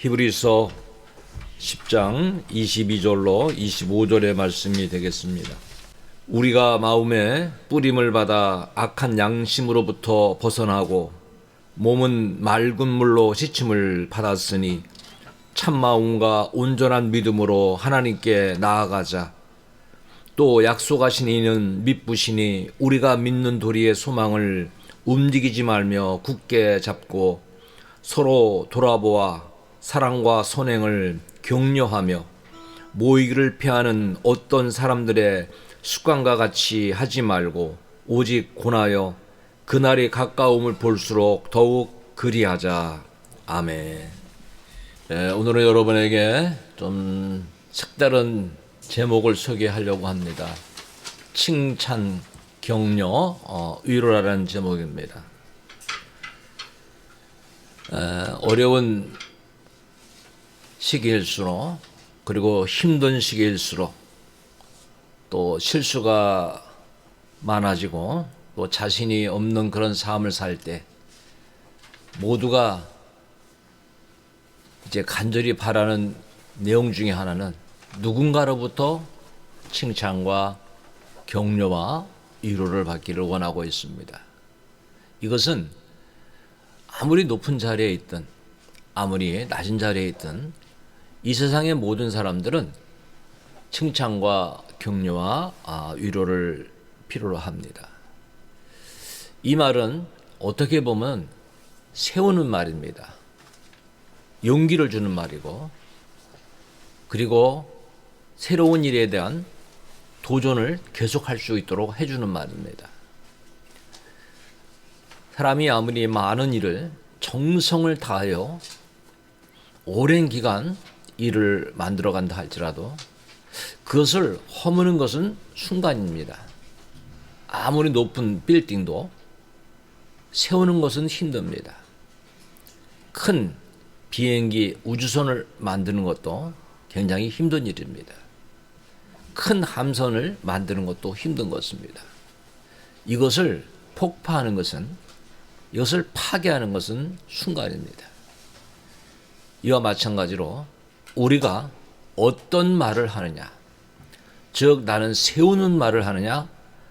히브리서 10장 22절로 25절의 말씀이 되겠습니다. 우리가 마음에 뿌림을 받아 악한 양심으로부터 벗어나고 몸은 맑은 물로 씻음을 받았으니 참마음과 온전한 믿음으로 하나님께 나아가자. 또 약속하신 이는 믿으시니 우리가 믿는 도리의 소망을 움직이지 말며 굳게 잡고 서로 돌아보아 사랑과 선행을 격려하며 모이기를 피하는 어떤 사람들의 습관과 같이 하지 말고 오직 권하여 그날이 가까움을 볼수록 더욱 그리하자. 아멘. 오늘은 여러분에게 좀 색다른 제목을 소개하려고 합니다. 칭찬, 격려, 위로라는 제목입니다. 어려운 시기일수록, 그리고 힘든 시기일수록, 또 실수가 많아지고 또 자신이 없는 그런 삶을 살 때 모두가 이제 간절히 바라는 내용 중에 하나는 누군가로부터 칭찬과 격려와 위로를 받기를 원하고 있습니다. 이것은 아무리 높은 자리에 있든 아무리 낮은 자리에 있든 이 세상의 모든 사람들은 칭찬과 격려와 위로를 필요로 합니다. 이 말은 어떻게 보면 세우는 말입니다. 용기를 주는 말이고, 그리고 새로운 일에 대한 도전을 계속할 수 있도록 해주는 말입니다. 사람이 아무리 많은 일을 정성을 다하여 오랜 기간 일을 만들어간다 할지라도 그것을 허무는 것은 순간입니다. 아무리 높은 빌딩도 세우는 것은 힘듭니다. 큰 비행기, 우주선을 만드는 것도 굉장히 힘든 일입니다. 큰 함선을 만드는 것도 힘든 것입니다. 이것을 폭파하는 것은, 이것을 파괴하는 것은 순간입니다. 이와 마찬가지로 우리가 어떤 말을 하느냐, 즉 나는 세우는 말을 하느냐,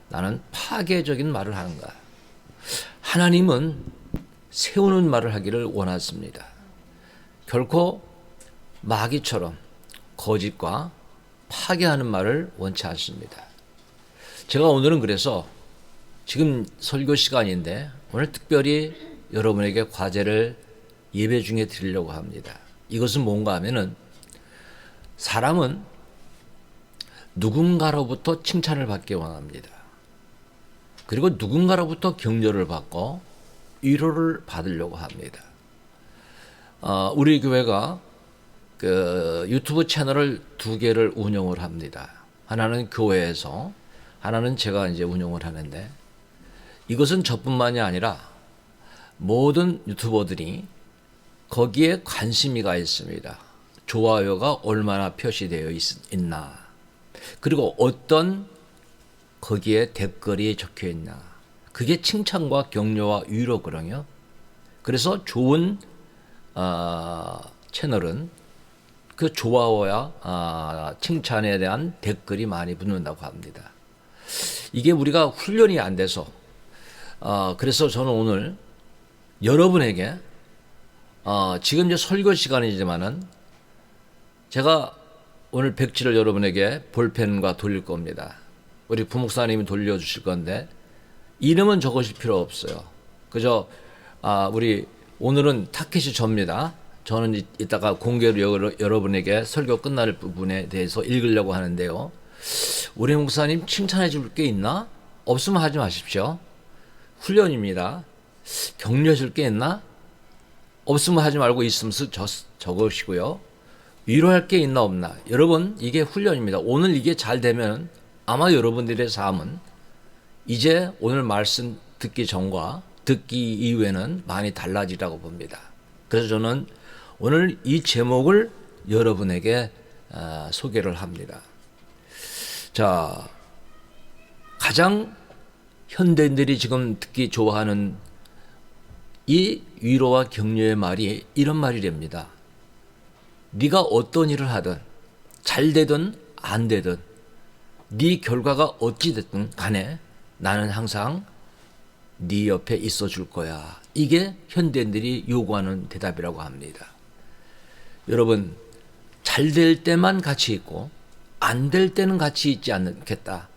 나는 파괴적인 말을 하는가. 하나님은 세우는 말을 하기를 원하십니다. 결코 마귀처럼 거짓과 파괴하는 말을 원치 않습니다. 제가 오늘은 그래서 지금 설교 시간인데 오늘 특별히 여러분에게 과제를 예배 중에 드리려고 합니다. 이것은 뭔가 하면은 사람은 누군가로부터 칭찬을 받기 원합니다. 그리고 누군가로부터 격려를 받고 위로를 받으려고 합니다. 우리 교회가 그 유튜브 채널을 2개를 운영을 합니다. 하나는 교회에서, 하나는 제가 이제 운영을 하는데, 이것은 저뿐만이 아니라 모든 유튜버들이 거기에 관심이가 있습니다. 좋아요가 얼마나 표시되어 있나, 그리고 어떤 거기에 댓글이 적혀 있나, 그게 칭찬과 격려와 위로거든요. 그래서 좋은 채널은 그 좋아요와 칭찬에 대한 댓글이 많이 붙는다고 합니다. 이게 우리가 훈련이 안 돼서, 그래서 저는 오늘 여러분에게 지금 이제 설교 시간이지만은 제가 오늘 백지를 여러분에게 볼펜과 돌릴 겁니다. 우리 부목사님이 돌려주실 건데 이름은 적으실 필요 없어요. 그저 우리 오늘은 타켓이 접니다. 저는 이따가 공개로 여러분에게 설교 끝날 부분에 대해서 읽으려고 하는데요. 우리 목사님 칭찬해 줄 게 있나? 없으면 하지 마십시오. 훈련입니다. 격려해 줄 게 있나? 없으면 하지 말고 있으면 적으시고요. 위로할 게 있나 없나? 여러분, 이게 훈련입니다. 오늘 이게 잘 되면 아마 여러분들의 삶은 이제 오늘 말씀 듣기 전과 듣기 이후에는 많이 달라지라고 봅니다. 그래서 저는 오늘 이 제목을 여러분에게 소개를 합니다. 자, 가장 현대인들이 지금 듣기 좋아하는 이 위로와 격려의 말이 이런 말이랍니다. 네가 어떤 일을 하든 잘 되든 안 되든 네 결과가 어찌 됐든 간에 나는 항상 네 옆에 있어 줄 거야. 이게 현대인들이 요구하는 대답이라고 합니다. 여러분, 잘 될 때만 같이 있고 안 될 때는 같이 있지 않겠다.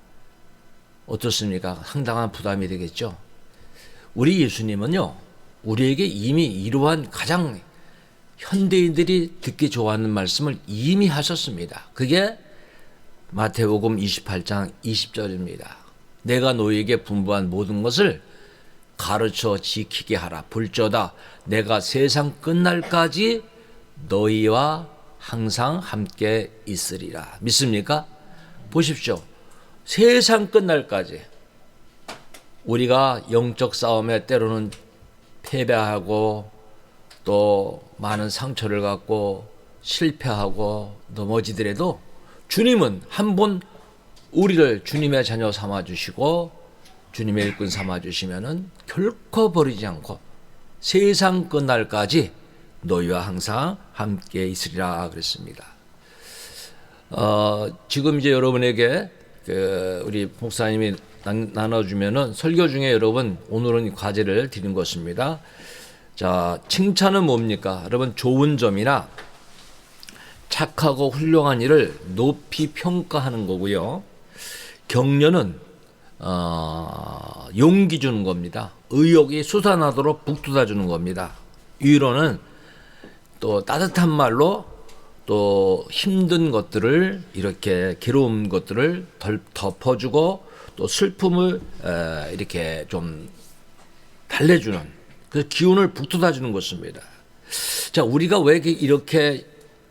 어떻습니까? 상당한 부담이 되겠죠. 우리 예수님은요, 우리에게 이미 이러한 가장 현대인들이 듣기 좋아하는 말씀을 이미 하셨습니다. 그게 마태복음 28장 20절입니다. 내가 너희에게 분부한 모든 것을 가르쳐 지키게 하라. 볼지어다 내가 세상 끝날까지 너희와 항상 함께 있으리라. 믿습니까? 보십시오. 세상 끝날까지 우리가 영적 싸움에 때로는 패배하고 또 많은 상처를 갖고 실패하고 넘어지더라도 주님은 한 번 우리를 주님의 자녀 삼아주시고 주님의 일꾼 삼아주시면은 결코 버리지 않고 세상 끝날까지 너희와 항상 함께 있으리라 그랬습니다. 지금 이제 여러분에게 우리 목사님이 나눠주면은 설교 중에 여러분 오늘은 과제를 드린 것입니다. 자, 칭찬은 뭡니까? 여러분 좋은 점이나 착하고 훌륭한 일을 높이 평가하는 거고요. 격려는 용기 주는 겁니다. 의욕이 솟아나도록 북돋아 주는 겁니다. 위로는 또 따뜻한 말로 또 힘든 것들을 이렇게 괴로운 것들을 덮어주고 또 슬픔을 이렇게 좀 달래주는 그 기운을 북돋아주는 것입니다. 자, 우리가 왜 이렇게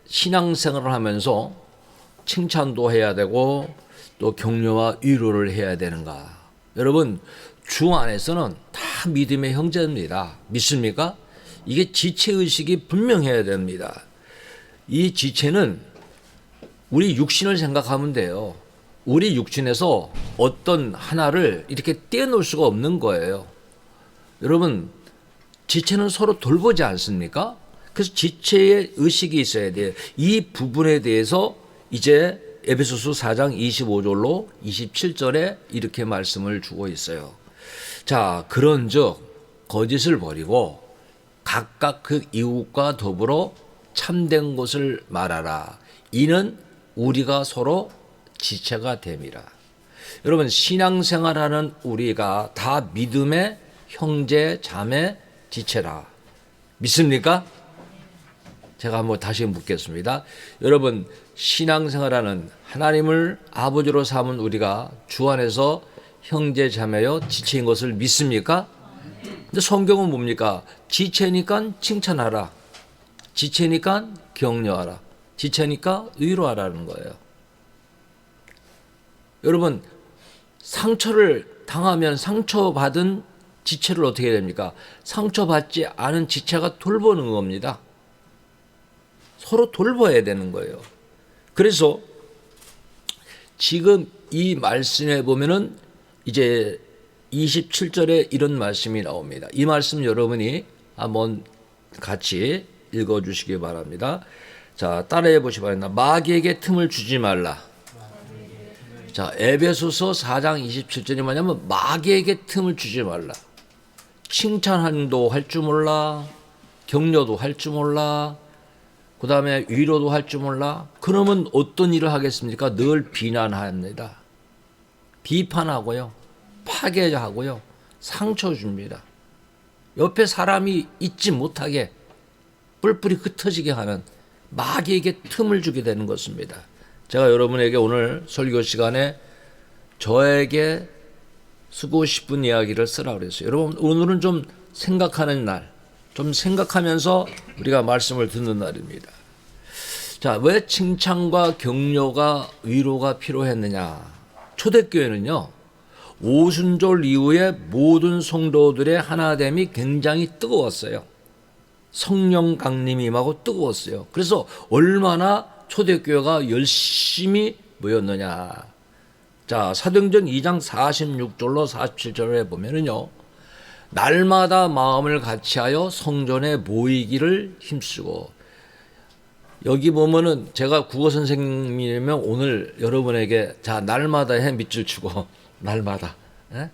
신앙생활을 하면서 칭찬도 해야 되고 또 격려와 위로를 해야 되는가? 여러분, 주 안에서는 다 믿음의 형제입니다. 믿습니까? 이게 지체의식이 분명해야 됩니다. 이 지체는 우리 육신을 생각하면 돼요. 우리 육신에서 어떤 하나를 이렇게 떼어놓을 수가 없는 거예요. 여러분, 지체는 서로 돌보지 않습니까? 그래서 지체의 의식이 있어야 돼요. 이 부분에 대해서 이제 에베소서 4장 25절로 27절에 이렇게 말씀을 주고 있어요. 자, 그런즉 거짓을 버리고 각각 그 이웃과 더불어 참된 것을 말하라. 이는 우리가 서로 지체가 됨이라. 여러분, 신앙생활하는 우리가 다 믿음의 형제, 자매, 지체라. 믿습니까? 제가 한번 다시 묻겠습니다. 여러분, 신앙생활하는 하나님을 아버지로 삼은 우리가 주 안에서 형제, 자매여 지체인 것을 믿습니까? 근데 성경은 뭡니까? 지체니까 칭찬하라. 지체니까 격려하라. 지체니까 위로하라는 거예요. 여러분, 상처를 당하면 상처받은 지체를 어떻게 해야 됩니까? 상처받지 않은 지체가 돌보는 겁니다. 서로 돌봐야 되는 거예요. 그래서 지금 이 말씀에 보면은 이제 27절에 이런 말씀이 나옵니다. 이 말씀 여러분이 한번 같이 읽어주시기 바랍니다. 자, 따라해 보시기 바랍니다. 마귀에게 틈을 주지 말라. 자, 에베소서 4장 27절이 뭐냐면 마귀에게 틈을 주지 말라. 칭찬도 할 줄 몰라. 격려도 할 줄 몰라. 그 다음에 위로도 할 줄 몰라. 그러면 어떤 일을 하겠습니까? 늘 비난합니다. 비판하고요. 파괴하고요. 상처 줍니다. 옆에 사람이 있지 못하게 뿔뿔이 흩어지게 하는 마귀에게 틈을 주게 되는 것입니다. 제가 여러분에게 오늘 설교 시간에 저에게 쓰고 싶은 이야기를 쓰라고 그랬어요. 여러분, 오늘은 좀 생각하는 날, 좀 생각하면서 우리가 말씀을 듣는 날입니다. 자, 왜 칭찬과 격려가 위로가 필요했느냐? 초대교회는요, 오순절 이후에 모든 성도들의 하나됨이 굉장히 뜨거웠어요. 성령 강림이 임하고 뜨거웠어요. 그래서 얼마나 초대교회가 열심히 모였느냐. 자, 사도행전 2장 46절로 47절에 보면은요, 날마다 마음을 같이하여 성전에 모이기를 힘쓰고, 여기 보면은 제가 국어 선생님이면 오늘 여러분에게 자 날마다 해 밑줄 치고 날마다 예?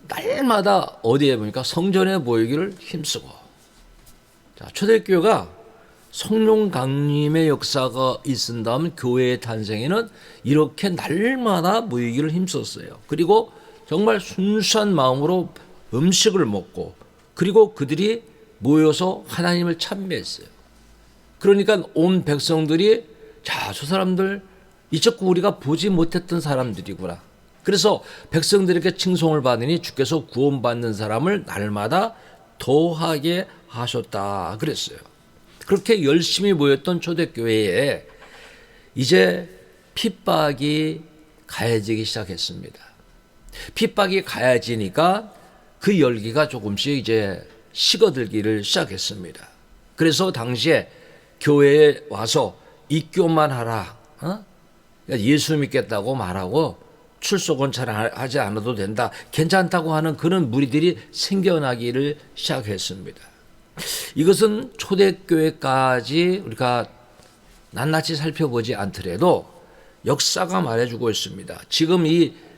날마다 어디에 보니까 성전에 모이기를 힘쓰고 자 초대교회가 성령 강림의 역사가 있은다면 교회의 탄생에는 이렇게 날마다 모이기를 힘썼어요. 그리고 정말 순수한 마음으로 음식을 먹고 그리고 그들이 모여서 하나님을 찬미했어요. 그러니까 온 백성들이 자, 저 사람들 이제껏 우리가 보지 못했던 사람들이구나. 그래서 백성들에게 칭송을 받으니 주께서 구원받는 사람을 날마다 더하게 하셨다 그랬어요. 그렇게 열심히 모였던 초대교회에 이제 핍박이 가해지기 시작했습니다. 핍박이 가해지니까 그 열기가 조금씩 이제 식어들기를 시작했습니다. 그래서 당시에 교회에 와서 입교만 하라. 예수 믿겠다고 말하고 출석은 잘 하지 않아도 된다. 괜찮다고 하는 그런 무리들이 생겨나기를 시작했습니다. 이것은 초대교회까지 우리가 낱낱이 살펴보지 않더라도 역사가 말해주고 있습니다. 지금 이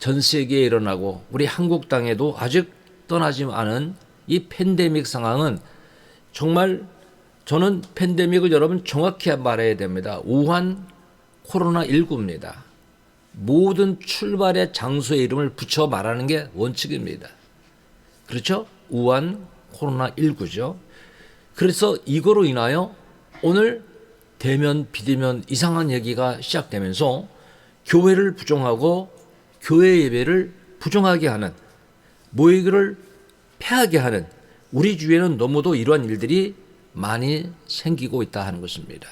전 세계에 일어나고 우리 한국 땅에도 아직 떠나지 않은 이 팬데믹 상황은 정말 저는 팬데믹을 여러분 정확히 말해야 됩니다. 우한 코로나19입니다. 모든 출발의 장소의 이름을 붙여 말하는 게 원칙입니다. 그렇죠? 우한 코로나19죠. 그래서 이거로 인하여 오늘 대면 비대면 이상한 얘기가 시작되면서 교회를 부정하고 교회 예배를 부정하게 하는 모이기를 폐하게 하는 우리 주위에는 너무도 이러한 일들이 많이 생기고 있다 하는 것입니다.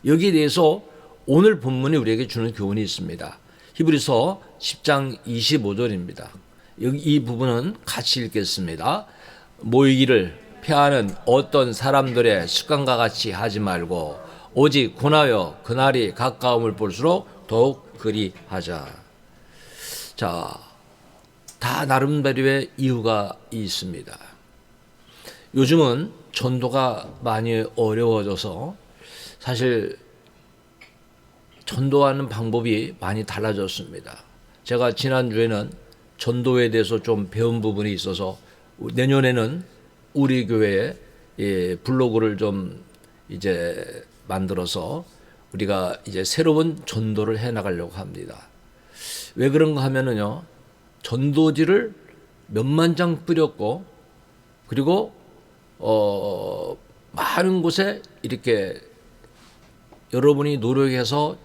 여기에 대해서 오늘 본문이 우리에게 주는 교훈이 있습니다. 히브리서 10장 25절입니다. 여기 이 부분은 같이 읽겠습니다. 모이기를 폐하는 어떤 사람들의 습관과 같이 하지 말고 오직 권하여 그날이 가까움을 볼수록 더욱 그리 하자. 자, 다 나름대로의 이유가 있습니다. 요즘은 전도가 많이 어려워져서 사실 전도하는 방법이 많이 달라졌습니다. 제가 지난주에는 전도에 대해서 좀 배운 부분이 있어서 내년에는 우리 교회에 블로그를 좀 이제 만들어서 우리가 이제 새로운 전도를 해 나가려고 합니다. 왜 그런가 하면은요, 전도지를 몇만 장 뿌렸고, 그리고, 많은 곳에 이렇게 여러분이 노력해서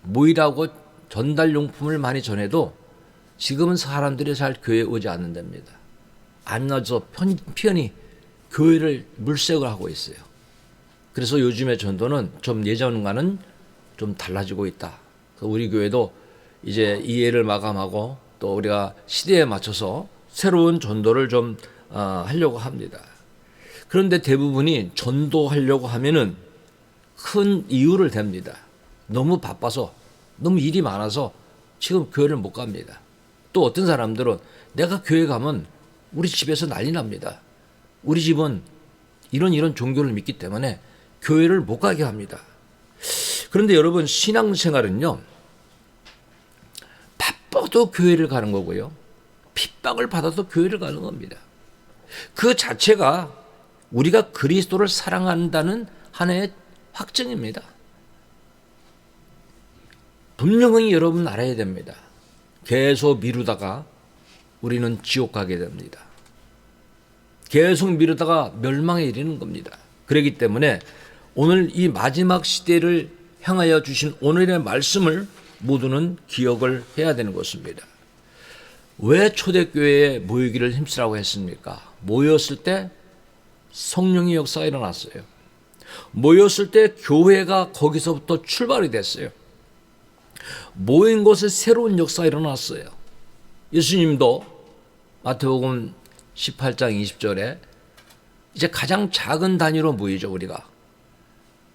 모이라고 전달용품을 많이 전해도 지금은 사람들이 잘 교회에 오지 않는답니다. 안 나서 편히 교회를 물색을 하고 있어요. 그래서 요즘의 전도는 좀 예전과는 좀 달라지고 있다. 우리 교회도 이제 이 예를 마감하고 또 우리가 시대에 맞춰서 새로운 전도를 좀 하려고 합니다. 그런데 대부분이 전도하려고 하면은 큰 이유를 댑니다. 너무 바빠서 너무 일이 많아서 지금 교회를 못 갑니다. 또 어떤 사람들은 내가 교회 가면 우리 집에서 난리 납니다. 우리 집은 이런 종교를 믿기 때문에 교회를 못 가게 합니다. 그런데 여러분 신앙생활은요. 바빠도 교회를 가는 거고요. 핍박을 받아도 교회를 가는 겁니다. 그 자체가 우리가 그리스도를 사랑한다는 하나의 확증입니다. 분명히 여러분 알아야 됩니다. 계속 미루다가 우리는 지옥 가게 됩니다. 계속 미루다가 멸망에 이르는 겁니다. 그렇기 때문에 오늘 이 마지막 시대를 향하여 주신 오늘의 말씀을 모두는 기억을 해야 되는 것입니다. 왜 초대교회에 모이기를 힘쓰라고 했습니까? 모였을 때 성령의 역사가 일어났어요. 모였을 때 교회가 거기서부터 출발이 됐어요. 모인 곳에 새로운 역사가 일어났어요. 예수님도 마태복음 18장 20절에 이제 가장 작은 단위로 모이죠. 우리가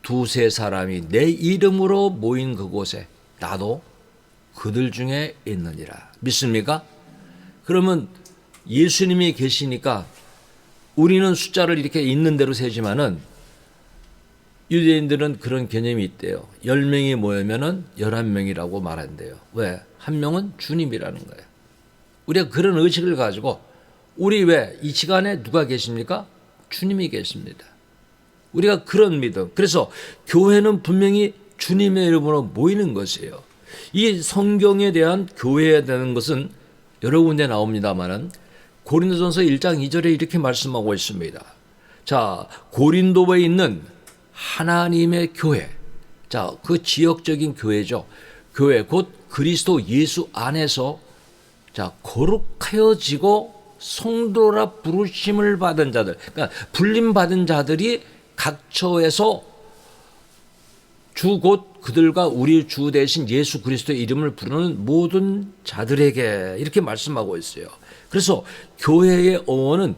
두세 사람이 내 이름으로 모인 그곳에 나도 그들 중에 있느니라. 믿습니까? 그러면 예수님이 계시니까 우리는 숫자를 이렇게 있는 대로 세지만은 유대인들은 그런 개념이 있대요. 10명이 모이면은 11명이라고 말한대요. 왜? 한 명은 주님이라는 거예요. 우리가 그런 의식을 가지고 우리 왜 이 시간에 누가 계십니까? 주님이 계십니다. 우리가 그런 믿음. 그래서 교회는 분명히 주님의 이름으로 모이는 것이에요. 이 성경에 대한 교회에 대한 것은 여러 군데 나옵니다만은 고린도전서 1장 2절에 이렇게 말씀하고 있습니다. 자, 고린도에 있는 하나님의 교회. 자, 그 지역적인 교회죠. 교회 곧 그리스도 예수 안에서 자, 거룩하여지고 성도라 부르심을 받은 자들. 그러니까 불림 받은 자들이 각 처에서 주 곧 그들과 우리 주 대신 예수 그리스도의 이름을 부르는 모든 자들에게 이렇게 말씀하고 있어요. 그래서 교회의 어원은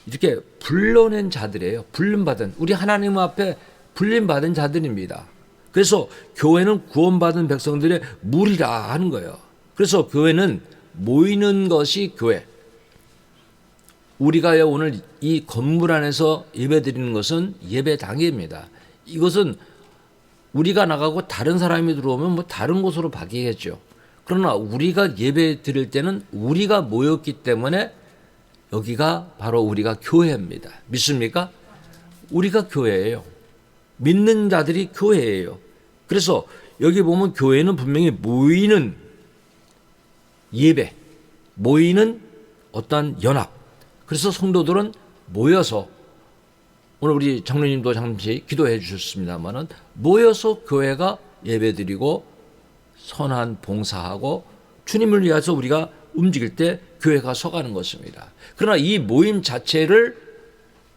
이렇게 불러낸 자들이에요. 불림받은 우리 하나님 앞에 불림받은 자들입니다. 그래서 교회는 구원받은 백성들의 무리라 하는 거예요. 그래서 교회는 모이는 것이 교회. 우리가 오늘 이 건물 안에서 예배드리는 것은 예배당입니다. 이것은 우리가 나가고 다른 사람이 들어오면 뭐 다른 곳으로 바뀌겠죠. 그러나 우리가 예배 드릴 때는 우리가 모였기 때문에 여기가 바로 우리가 교회입니다. 믿습니까? 우리가 교회예요. 믿는 자들이 교회예요. 그래서 여기 보면 교회는 분명히 모이는 예배, 모이는 어떠한 연합. 그래서 성도들은 모여서 오늘 우리 장로님도 잠시 기도해 주셨습니다만은 모여서 교회가 예배드리고 선한 봉사하고 주님을 위해서 우리가 움직일 때 교회가 서가는 것입니다. 그러나 이 모임 자체를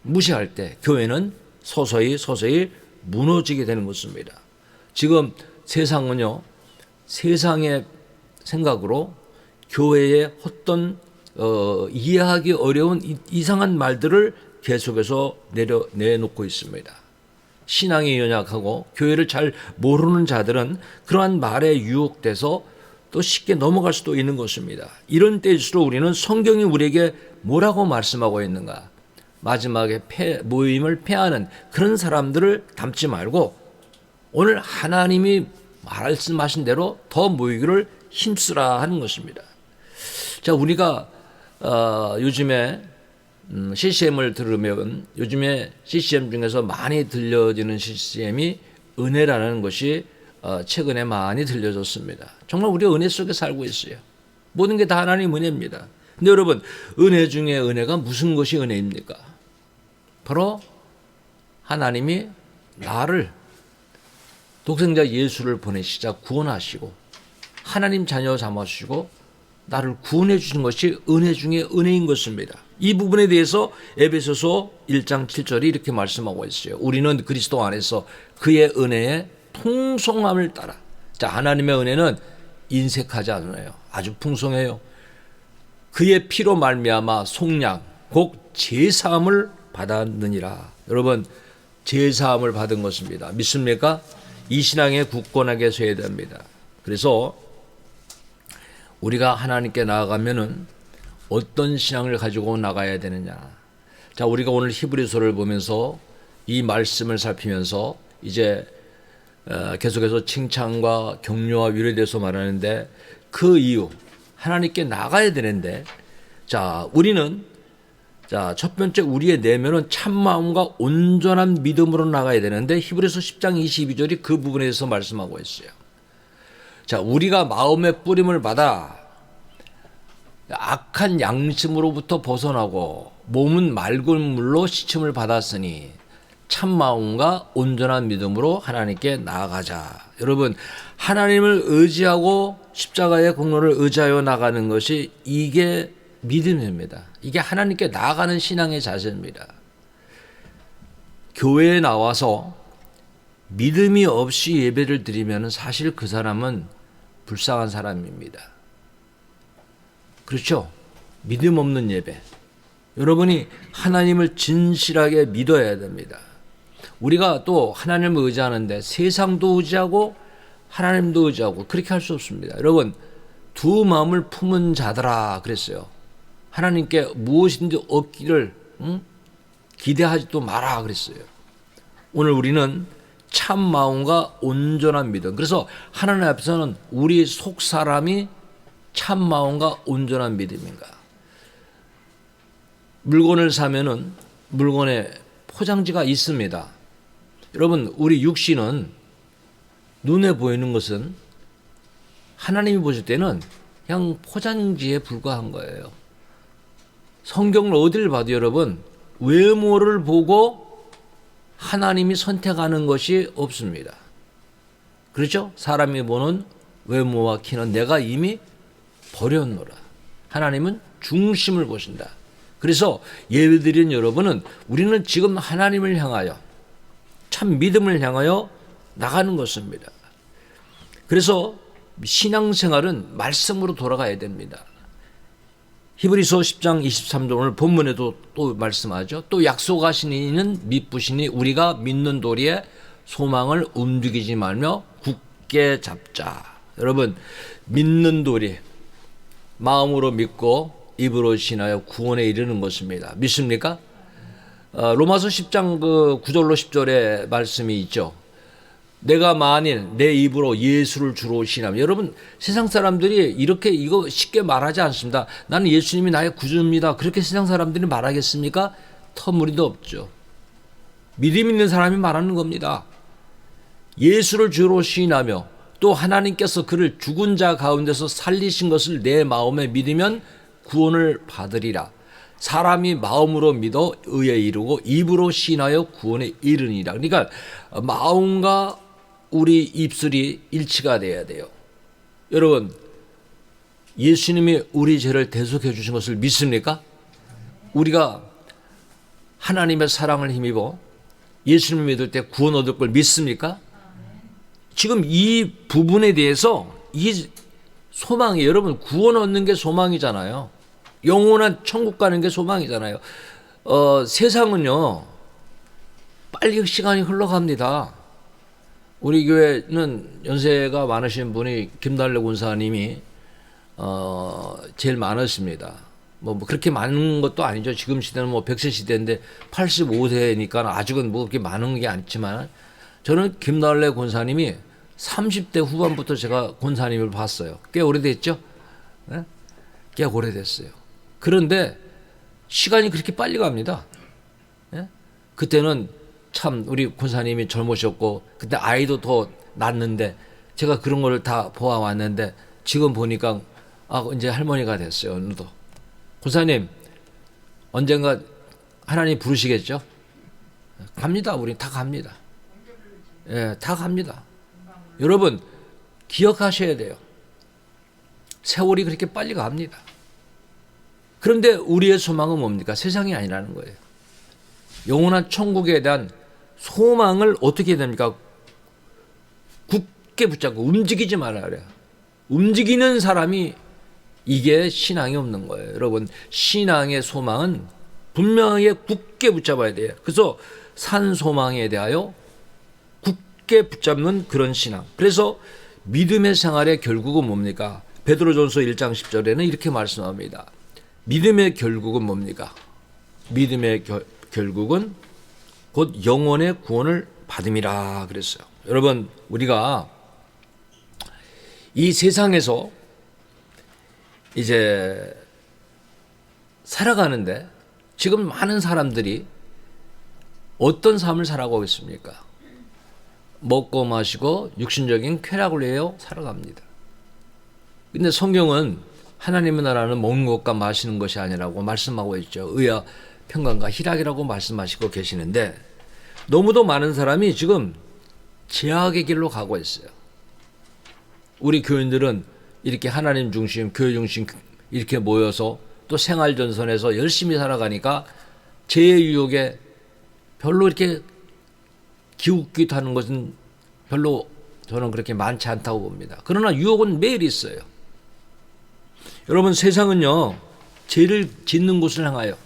무시할 때 교회는 서서히 무너지게 되는 것입니다. 지금 세상은요, 세상의 생각으로 교회의 어떤 이해하기 어려운 이상한 말들을 계속해서 내놓고 있습니다. 신앙이 연약하고 교회를 잘 모르는 자들은 그러한 말에 유혹돼서 또 쉽게 넘어갈 수도 있는 것입니다. 이런 때일수록 우리는 성경이 우리에게 뭐라고 말씀하고 있는가? 마지막에 모임을 폐하는 그런 사람들을 닮지 말고 오늘 하나님이 말씀하신 대로 더 모이기를 힘쓰라 하는 것입니다. 자, 우리가 요즘에 CCM을 들으면 요즘에 CCM 중에서 많이 들려지는 CCM이 은혜라는 것이 최근에 많이 들려졌습니다. 정말 우리가 은혜 속에 살고 있어요. 모든 게 다 하나님 은혜입니다. 근데 여러분, 은혜 중에 은혜가 무슨 것이 은혜입니까? 바로 하나님이 나를 독생자 예수를 보내시자 구원하시고 하나님 자녀 삼으시고 나를 구원해 주신 것이 은혜 중에 은혜인 것입니다. 이 부분에 대해서 에베소서 1장 7절이 이렇게 말씀하고 있어요. 우리는 그리스도 안에서 그의 은혜의 풍성함을 따라. 자, 하나님의 은혜는 인색하지 않아요. 아주 풍성해요. 그의 피로 말미암아 속량 곧 제사함을 받았느니라. 여러분, 제사함을 받은 것입니다. 믿습니까? 이 신앙에 굳건하게 서야 됩니다. 그래서 우리가 하나님께 나아가면은 어떤 신앙을 가지고 나가야 되느냐. 자, 우리가 오늘 히브리서를 보면서 이 말씀을 살피면서 이제 계속해서 칭찬과 격려와 위로에 대해서 말하는데 그 이유 하나님께 나가야 되는데 자, 우리는 자, 첫 번째 우리의 내면은 참 마음과 온전한 믿음으로 나가야 되는데 히브리서 10장 22절이 그 부분에 대해서 말씀하고 있어요. 자, 우리가 마음의 뿌림을 받아 악한 양심으로부터 벗어나고 몸은 맑은 물로 씻음을 받았으니 참 마음과 온전한 믿음으로 하나님께 나아가자. 여러분, 하나님을 의지하고 십자가의 공로를 의지하여 나가는 것이 이게 믿음입니다. 이게 하나님께 나아가는 신앙의 자세입니다. 교회에 나와서 믿음이 없이 예배를 드리면 사실 그 사람은 불쌍한 사람입니다. 그렇죠? 믿음 없는 예배. 여러분이 하나님을 진실하게 믿어야 됩니다. 우리가 또 하나님을 의지하는데 세상도 의지하고 하나님도 의지하고 그렇게 할 수 없습니다. 여러분, 두 마음을 품은 자들아 그랬어요. 하나님께 무엇인지 얻기를 기대하지도 마라 그랬어요. 오늘 우리는 참 마음과 온전한 믿음. 그래서 하나님 앞에서는 우리 속 사람이 참 마음과 온전한 믿음인가. 물건을 사면은 물건에 포장지가 있습니다. 여러분, 우리 육신은 눈에 보이는 것은 하나님이 보실 때는 그냥 포장지에 불과한 거예요. 성경을 어디를 봐도 여러분, 외모를 보고 하나님이 선택하는 것이 없습니다. 그렇죠? 사람이 보는 외모와 키는 내가 이미 버렸노라. 하나님은 중심을 보신다. 그래서 예배드린 여러분은 우리는 지금 하나님을 향하여 참 믿음을 향하여 나가는 것입니다. 그래서 신앙생활은 말씀으로 돌아가야 됩니다. 히브리서 10장 23절 오늘 본문에도 또 말씀하죠. 또 약속하신 이는 믿으시니 우리가 믿는 도리에 소망을 움직이지 말며 굳게 잡자. 여러분, 믿는 도리, 마음으로 믿고 입으로 신하여 구원에 이르는 것입니다. 믿습니까? 로마서 10장 9절로 10절에 말씀이 있죠. 내가 만일 내 입으로 예수를 주로 신하면, 여러분 세상 사람들이 이렇게 이거 쉽게 말하지 않습니다. 나는 예수님이 나의 구주입니다. 그렇게 세상 사람들이 말하겠습니까? 터무니도 없죠. 믿음 있는 사람이 말하는 겁니다. 예수를 주로 시인하며 또 하나님께서 그를 죽은 자 가운데서 살리신 것을 내 마음에 믿으면 구원을 받으리라. 사람이 마음으로 믿어 의에 이르고 입으로 시인하여 구원에 이르니라. 그러니까 마음과 우리 입술이 일치가 돼야 돼요. 여러분, 예수님이 우리 죄를 대속해 주신 것을 믿습니까? 우리가 하나님의 사랑을 힘입어 예수님을 믿을 때 구원 얻을 걸 믿습니까? 지금 이 부분에 대해서 이 소망이, 여러분 구원 얻는 게 소망이잖아요. 영원한 천국 가는 게 소망이잖아요. 세상은요 빨리 시간이 흘러갑니다. 우리 교회는 연세가 많으신 분이 김달래 군사님이 제일 많으십니다. 뭐 그렇게 많은 것도 아니죠. 지금 시대는 뭐 100세 시대인데 85세니까 아직은 뭐 그렇게 많은 게 아니지만, 저는 김달래 권사님이 30대 후반부터 제가 권사님을 봤어요. 꽤 오래됐죠? 네? 꽤 오래됐어요. 그런데 시간이 그렇게 빨리 갑니다. 네? 그때는 참 우리 권사님이 젊으셨고 그때 아이도 더 낳았는데 제가 그런 걸 다 보아왔는데 지금 보니까 이제 할머니가 됐어요. 어느덧. 권사님 언젠가 하나님 부르시겠죠? 갑니다. 우리 다 갑니다. 예, 다 갑니다. 여러분 기억하셔야 돼요. 세월이 그렇게 빨리 갑니다. 그런데 우리의 소망은 뭡니까? 세상이 아니라는 거예요. 영원한 천국에 대한 소망을 어떻게 해야 됩니까? 굳게 붙잡고 움직이지 말아야 해요. 움직이는 사람이 이게 신앙이 없는 거예요. 여러분 신앙의 소망은 분명하게 굳게 붙잡아야 돼요. 그래서 산 소망에 대하여 굳게 붙잡는 그런 신앙. 그래서 믿음의 생활의 결국은 뭡니까? 베드로전서 1장 10절에는 이렇게 말씀합니다. 믿음의 결국은 뭡니까? 믿음의 결국은 곧 영혼의 구원을 받음이라 그랬어요. 여러분 우리가 이 세상에서 이제 살아가는데 지금 많은 사람들이 어떤 삶을 살아가고 있습니까? 먹고 마시고 육신적인 쾌락을 위하여 살아갑니다. 근데 성경은 하나님의 나라는 먹는 것과 마시는 것이 아니라고 말씀하고 있죠. 의와 평강과 희락이라고 말씀하시고 계시는데 너무도 많은 사람이 지금 제약의 길로 가고 있어요. 우리 교인들은 이렇게 하나님 중심, 교회 중심 이렇게 모여서 또 생활 전선에서 열심히 살아가니까 죄의 유혹에 별로 이렇게 기웃기웃하는 것은 별로 저는 그렇게 많지 않다고 봅니다. 그러나 유혹은 매일 있어요. 여러분 세상은요 죄를 짓는 곳을 향하여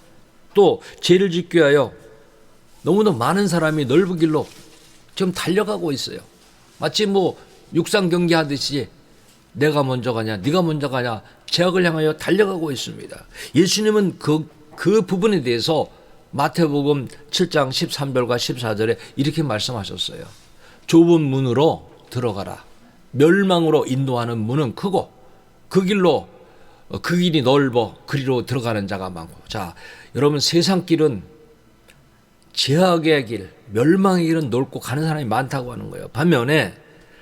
또 죄를 짓기 위하여 너무나 많은 사람이 넓은 길로 지금 달려가고 있어요. 마치 뭐 육상 경기하듯이 내가 먼저 가냐 네가 먼저 가냐 죄악을 향하여 달려가고 있습니다. 예수님은 그 부분에 대해서 마태복음 7장 13절과 14절에 이렇게 말씀하셨어요. 좁은 문으로 들어가라. 멸망으로 인도하는 문은 크고 그 길로 그 길이 넓어 그리로 들어가는 자가 많고. 자, 여러분 세상 길은 제약의 길, 멸망의 길은 넓고 가는 사람이 많다고 하는 거예요. 반면에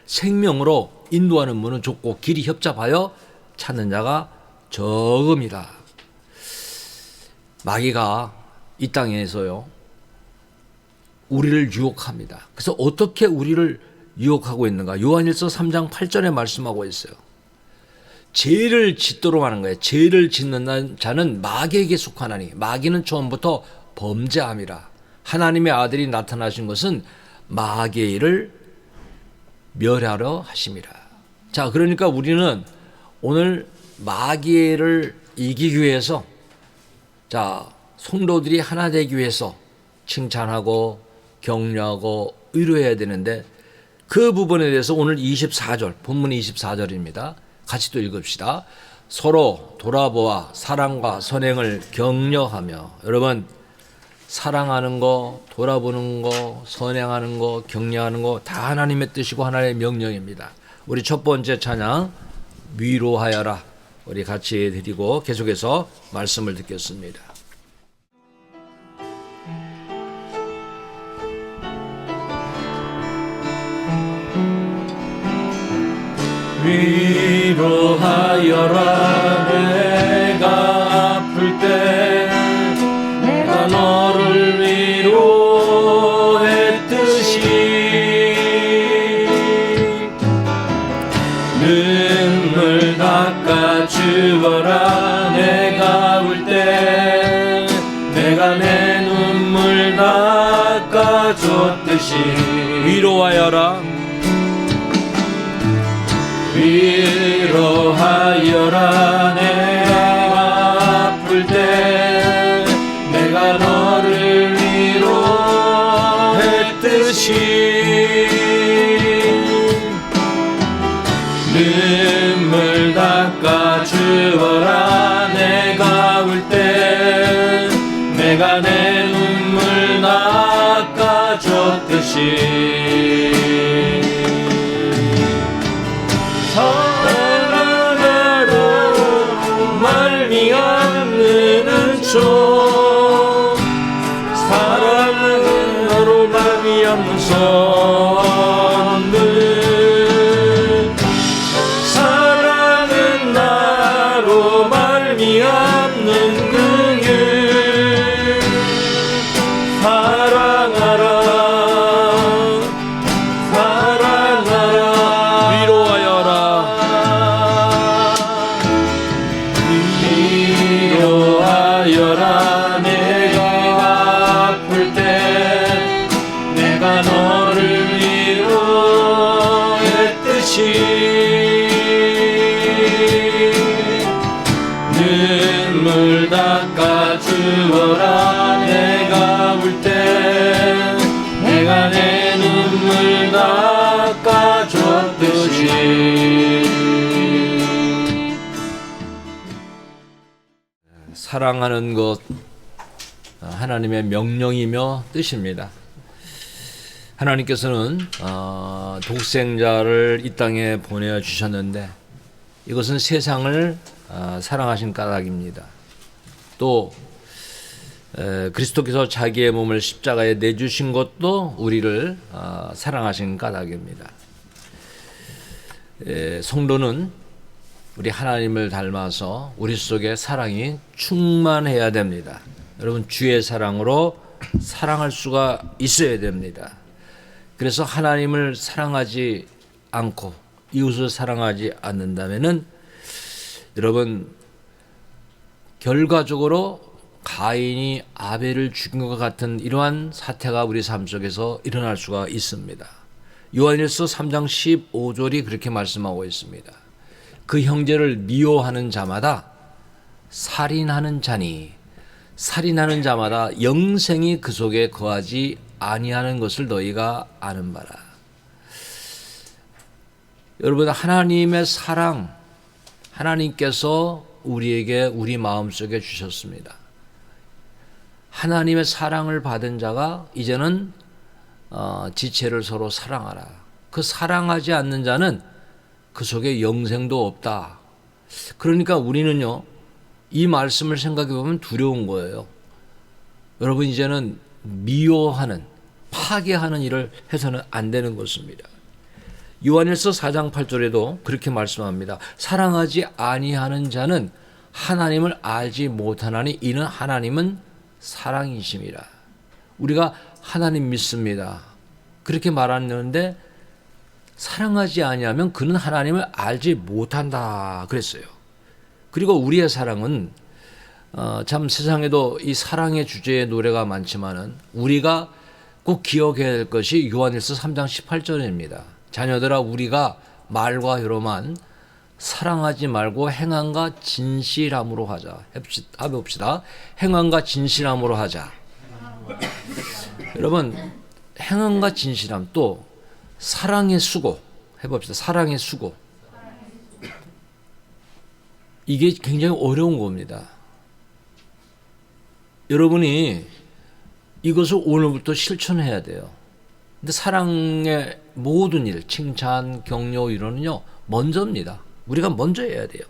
생명으로 인도하는 문은 좁고 길이 협잡하여 찾는 자가 적음이라. 마귀가 이 땅에서요 우리를 유혹합니다. 그래서 어떻게 우리를 유혹하고 있는가? 요한일서 3장 8절에 말씀하고 있어요. 죄를 짓도록 하는 거예요. 죄를 짓는 자는 마귀에게 속하나니 마귀는 처음부터 범죄함이라. 하나님의 아들이 나타나신 것은 마귀의 일을 멸하려 하심이라. 자, 그러니까 우리는 오늘 마귀를 이기기 위해서, 자, 성도들이 하나 되기 위해서 칭찬하고 격려하고 위로해야 되는데, 그 부분에 대해서 오늘 24절, 본문 24절입니다. 같이 또 읽읍시다. 서로 돌아보아 사랑과 선행을 격려하며. 여러분, 사랑하는 거, 돌아보는 거, 선행하는 거, 격려하는 거 다 하나님의 뜻이고 하나님의 명령입니다. 우리 첫 번째 찬양 위로하여라 우리 같이 드리고 계속해서 말씀을 듣겠습니다. 위로하여라 내가 아플 때 내가 너를 위로했듯이 눈물 닦아주어라 내가 울 때 내가 내 눈물 닦아줬듯이 위로하여라 위로하여라 내가 아플 때 내가 너를 위로했듯이 눈물 닦아주어라 내가 울 때 내가 내 눈물 닦아줬듯이 사랑하로 말미암는 은총 사랑하로 말미암는 선물 사랑은 나로 말미암는 긍휼 사랑하라 위로하여라 내가 아플 때 내가 너를 위로했듯이 눈물 닦아주어라 내가 울 때 내가 내 눈물 닦아줬듯이. 사랑하는 것 하나님의 명령이며 뜻입니다. 하나님께서는 독생자를 이 땅에 보내주셨는데 이것은 세상을 사랑하신 까닭입니다. 또 그리스도께서 자기의 몸을 십자가에 내주신 것도 우리를 사랑하신 까닭입니다. 성도는 우리 하나님을 닮아서 우리 속에 사랑이 충만해야 됩니다. 여러분, 주의 사랑으로 사랑할 수가 있어야 됩니다. 그래서 하나님을 사랑하지 않고 이웃을 사랑하지 않는다면은 여러분, 결과적으로 가인이 아벨을 죽인 것 같은 이러한 사태가 우리 삶 속에서 일어날 수가 있습니다. 요한일서 3장 15절이 그렇게 말씀하고 있습니다. 그 형제를 미워하는 자마다 살인하는 자니 살인하는 자마다 영생이 그 속에 거하지 아니하는 것을 너희가 아는 바라. 여러분, 하나님의 사랑 하나님께서 우리에게 우리 마음속에 주셨습니다. 하나님의 사랑을 받은 자가 이제는 지체를 서로 사랑하라. 그 사랑하지 않는 자는 그 속에 영생도 없다. 그러니까 우리는요, 이 말씀을 생각해 보면 두려운 거예요. 여러분, 이제는 미워하는, 파괴하는 일을 해서는 안 되는 것입니다. 요한일서 4장 8절에도 그렇게 말씀합니다. 사랑하지 아니하는 자는 하나님을 알지 못하나니 이는 하나님은 사랑이심이라. 우리가 하나님 믿습니다. 그렇게 말하는데 사랑하지 아니하면 그는 하나님을 알지 못한다 그랬어요. 그리고 우리의 사랑은 참 세상에도 이 사랑의 주제의 노래가 많지만은 우리가 꼭 기억해야 될 것이 요한일서 3장 18절입니다. 자녀들아, 우리가 말과 혀로만 사랑하지 말고 행함과 진실함으로 하자. 해봅시다. 행함과 진실함으로 하자. 여러분, 행함과 진실함, 또 사랑의 수고 해봅시다. 사랑의 수고. 이게 굉장히 어려운 겁니다. 여러분이 이것을 오늘부터 실천해야 돼요. 근데 사랑의 모든 일, 칭찬, 격려 이런요 먼저입니다. 우리가 먼저 해야 돼요.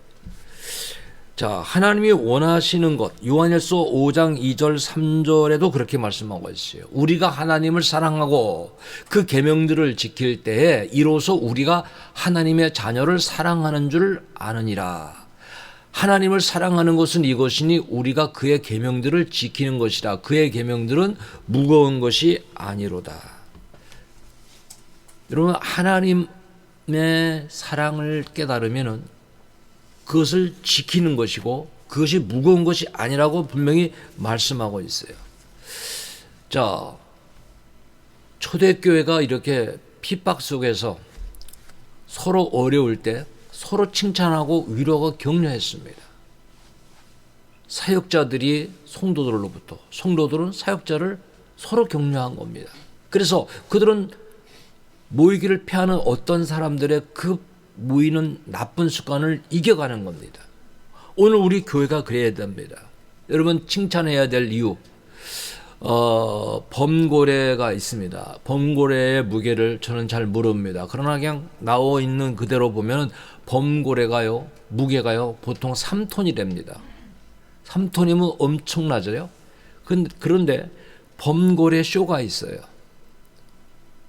자, 하나님이 원하시는 것, 요한일서 5장 2절 3절에도 그렇게 말씀하고 있어요. 우리가 하나님을 사랑하고 그 계명들을 지킬 때에 이로써 우리가 하나님의 자녀를 사랑하는 줄 아느니라. 하나님을 사랑하는 것은 이것이니 우리가 그의 계명들을 지키는 것이라. 그의 계명들은 무거운 것이 아니로다. 여러분, 하나님의 사랑을 깨달으면은 그것을 지키는 것이고 그것이 무거운 것이 아니라고 분명히 말씀하고 있어요. 자, 초대교회가 이렇게 핍박 속에서 서로 어려울 때 서로 칭찬하고 위로하고 격려했습니다. 사역자들이 성도들로부터, 성도들은 사역자를 서로 격려한 겁니다. 그래서 그들은 모이기를 피하는 어떤 사람들의 그 모이는 나쁜 습관을 이겨가는 겁니다. 오늘 우리 교회가 그래야 됩니다. 여러분, 칭찬해야 될 이유, 범고래가 있습니다. 범고래의 무게를 저는 잘 모릅니다. 그러나 그냥 나와 있는 그대로 보면 범고래가요, 무게가요, 보통 3톤이 됩니다. 3톤이면 엄청나죠? 그런데 범고래 쇼가 있어요.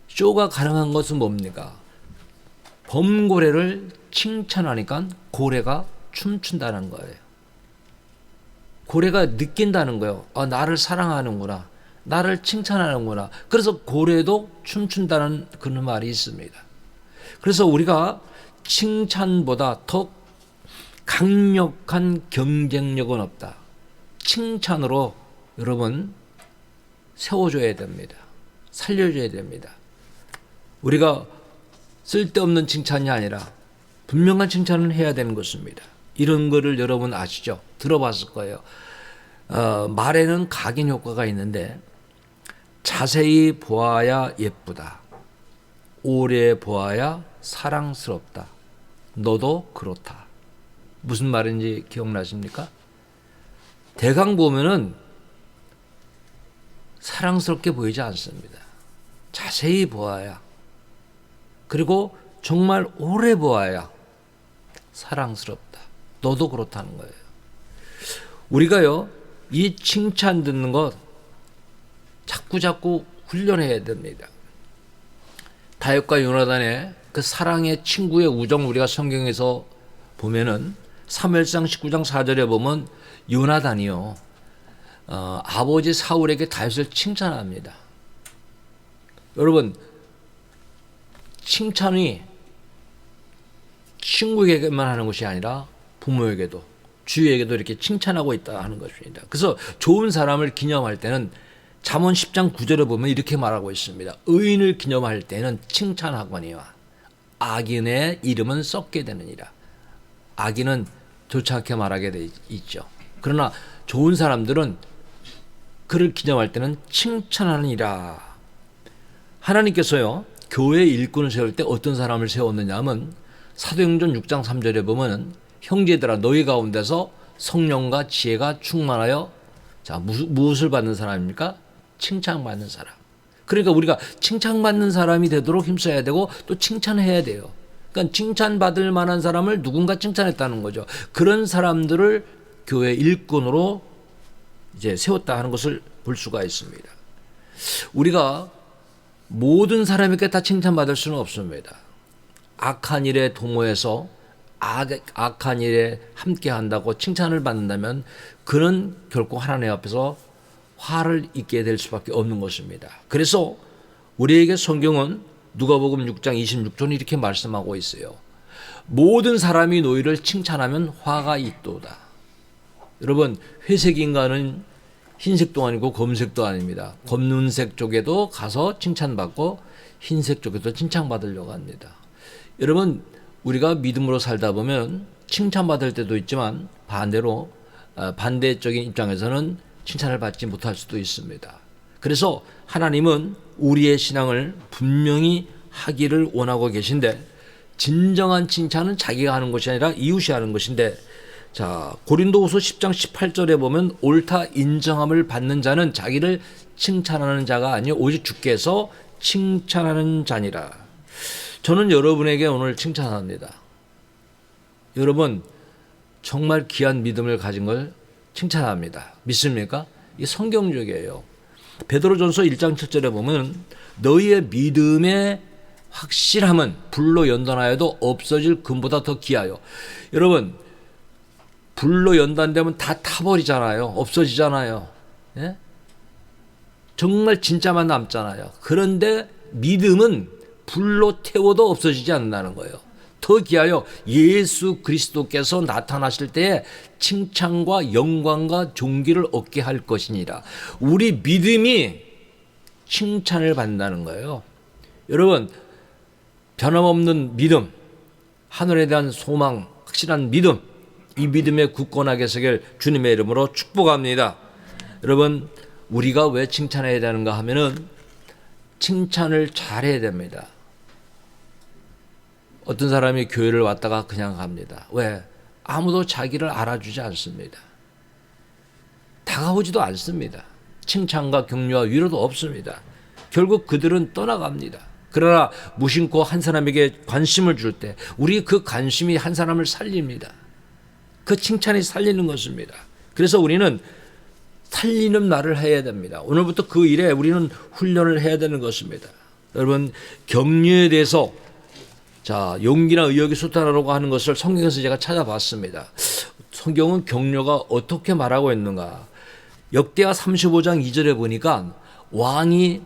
쇼가 가능한 것은 뭡니까? 범고래를 칭찬하니까 고래가 춤춘다는 거예요. 고래가 느낀다는 거예요. 아, 나를 사랑하는구나. 나를 칭찬하는구나. 그래서 고래도 춤춘다는 그런 말이 있습니다. 그래서 우리가 칭찬보다 더 강력한 경쟁력은 없다. 칭찬으로 여러분 세워줘야 됩니다. 살려줘야 됩니다. 우리가 쓸데없는 칭찬이 아니라 분명한 칭찬을 해야 되는 것입니다. 이런 거를 여러분 아시죠? 들어봤을 거예요. 말에는 각인 효과가 있는데 자세히 보아야 예쁘다. 오래 보아야 사랑스럽다. 너도 그렇다. 무슨 말인지 기억나십니까? 대강 보면은 사랑스럽게 보이지 않습니다. 자세히 보아야, 그리고 정말 오래 보아야 사랑스럽다. 너도 그렇다는 거예요. 우리가요, 이 칭찬 듣는 것 자꾸 훈련해야 됩니다. 다윗과 요나단의 그 사랑의 친구의 우정, 우리가 성경에서 보면은 사무엘상 19장 4절에 보면 요나단이요, 아버지 사울에게 다윗을 칭찬합니다. 여러분, 칭찬이 친구에게만 하는 것이 아니라 부모에게도, 주위에게도 이렇게 칭찬하고 있다 하는 것입니다. 그래서 좋은 사람을 기념할 때는 잠언 10장 9절에 보면 이렇게 말하고 있습니다. 의인을 기념할 때는 칭찬하거니와 악인의 이름은 썩게 되느니라. 악인은 좋지 않게 말하게 돼 있죠. 그러나 좋은 사람들은 그를 기념할 때는 칭찬하느니라. 하나님께서요, 교회 일꾼을 세울 때 어떤 사람을 세웠느냐 하면 사도행전 6장 3절에 보면 형제들아 너희 가운데서 성령과 지혜가 충만하여, 자, 무엇을 받는 사람입니까? 칭찬받는 사람. 그러니까 우리가 칭찬받는 사람이 되도록 힘써야 되고 또 칭찬해야 돼요. 그러니까 칭찬받을 만한 사람을 누군가 칭찬했다는 거죠. 그런 사람들을 교회 일꾼으로 이제 세웠다 하는 것을 볼 수가 있습니다. 우리가 모든 사람에게 다 칭찬받을 수는 없습니다. 악한 일에 도모해서 악한 일에 함께 한다고 칭찬을 받는다면 그는 결코 하나님 앞에서 화를 입게 될 수밖에 없는 것입니다. 그래서 우리에게 성경은 누가복음 6장 26절은 이렇게 말씀하고 있어요. 모든 사람이 너희를 칭찬하면 화가 있도다. 여러분, 회색 인간은 흰색도 아니고 검색도 아닙니다. 검은색 쪽에도 가서 칭찬받고 흰색 쪽에도 칭찬받으려고 합니다. 여러분, 우리가 믿음으로 살다 보면 칭찬받을 때도 있지만 반대로 반대적인 입장에서는 칭찬을 받지 못할 수도 있습니다. 그래서 하나님은 우리의 신앙을 분명히 하기를 원하고 계신데 진정한 칭찬은 자기가 하는 것이 아니라 이웃이 하는 것인데 자, 고린도후서 10장 18절에 보면 옳다 인정함을 받는 자는 자기를 칭찬하는 자가 아니요 오직 주께서 칭찬하는 자니라. 저는 여러분에게 오늘 칭찬합니다. 여러분 정말 귀한 믿음을 가진 걸 칭찬합니다. 믿습니까? 이게 성경적이에요. 베드로전서 1장 7절에 보면 너희의 믿음의 확실함은 불로 연단하여도 없어질 금보다 더 귀하여. 여러분 불로 연단되면 다 타버리잖아요. 없어지잖아요. 예? 정말 진짜만 남잖아요. 그런데 믿음은 불로 태워도 없어지지 않는다는 거예요. 더 귀하여 예수 그리스도께서 나타나실 때에 칭찬과 영광과 존귀를 얻게 할 것이니라. 우리 믿음이 칭찬을 받는다는 거예요. 여러분 변함없는 믿음, 하늘에 대한 소망, 확실한 믿음, 이 믿음에 굳건하게 서길 주님의 이름으로 축복합니다. 여러분 우리가 왜 칭찬해야 되는가 하면은 칭찬을 잘해야 됩니다. 어떤 사람이 교회를 왔다가 그냥 갑니다. 왜? 아무도 자기를 알아주지 않습니다. 다가오지도 않습니다. 칭찬과 격려와 위로도 없습니다. 결국 그들은 떠나갑니다. 그러나 무심코 한 사람에게 관심을 줄 때 우리 그 관심이 한 사람을 살립니다. 그 칭찬이 살리는 것입니다. 그래서 우리는 살리는 말을 해야 됩니다. 오늘부터 그 일에 우리는 훈련을 해야 되는 것입니다. 여러분 격려에 대해서 자 용기나 의욕이 솟아나라고 하는 것을 성경에서 제가 찾아봤습니다. 성경은 격려가 어떻게 말하고 있는가. 역대하 35장 2절에 보니까 왕이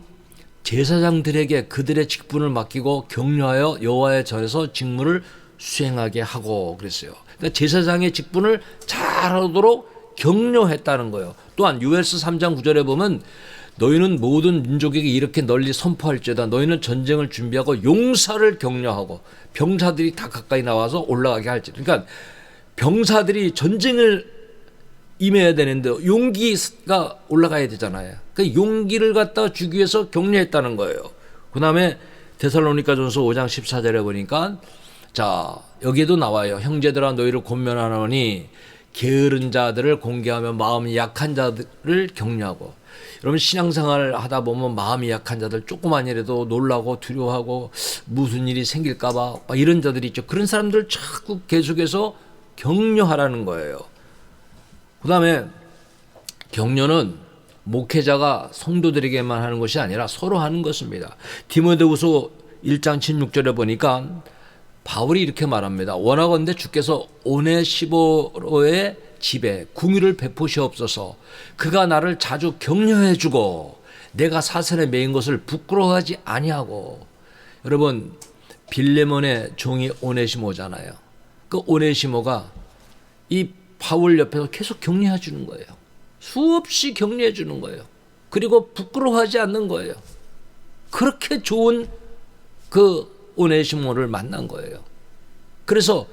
제사장들에게 그들의 직분을 맡기고 격려하여 여호와의 전에서 직무를 수행하게 하고 그랬어요. 그러니까 제사장의 직분을 잘하도록 격려했다는 거예요. 또한 요엘서 3장 9절에 보면 너희는 모든 민족에게 이렇게 널리 선포할지어다. 너희는 전쟁을 준비하고 용사를 격려하고 병사들이 다 가까이 나와서 올라가게 할지. 그러니까 병사들이 전쟁을 임해야 되는데 용기가 올라가야 되잖아요. 그 용기를 갖다 주기 위해서 격려했다는 거예요. 그 다음에 데살로니가전서 5장 14절에 보니까 자 여기에도 나와요. 형제들아 너희를 권면하노니 게으른 자들을 공개하며 마음이 약한 자들을 격려하고. 여러분 신앙생활을 하다 보면 마음이 약한 자들 조그만이라도 놀라고 두려워하고 무슨 일이 생길까 봐 이런 자들이 있죠. 그런 사람들 자꾸 계속해서 격려하라는 거예요. 그 다음에 격려는 목회자가 성도들에게만 하는 것이 아니라 서로 하는 것입니다. 디모데후서 1장 16절에 보니까 바울이 이렇게 말합니다. 원하건대 주께서 오네시보로의 집에 궁유를 베푸시옵소서. 그가 나를 자주 격려해 주고 내가 사슬에 매인 것을 부끄러워하지 아니하고. 여러분 빌레몬의 종이 오네시모잖아요. 그 오네시모가 이 바울 옆에서 계속 격려해 주는 거예요. 수없이 격려해 주는 거예요. 그리고 부끄러워하지 않는 거예요. 그렇게 좋은 그 오네시모를 만난 거예요. 그래서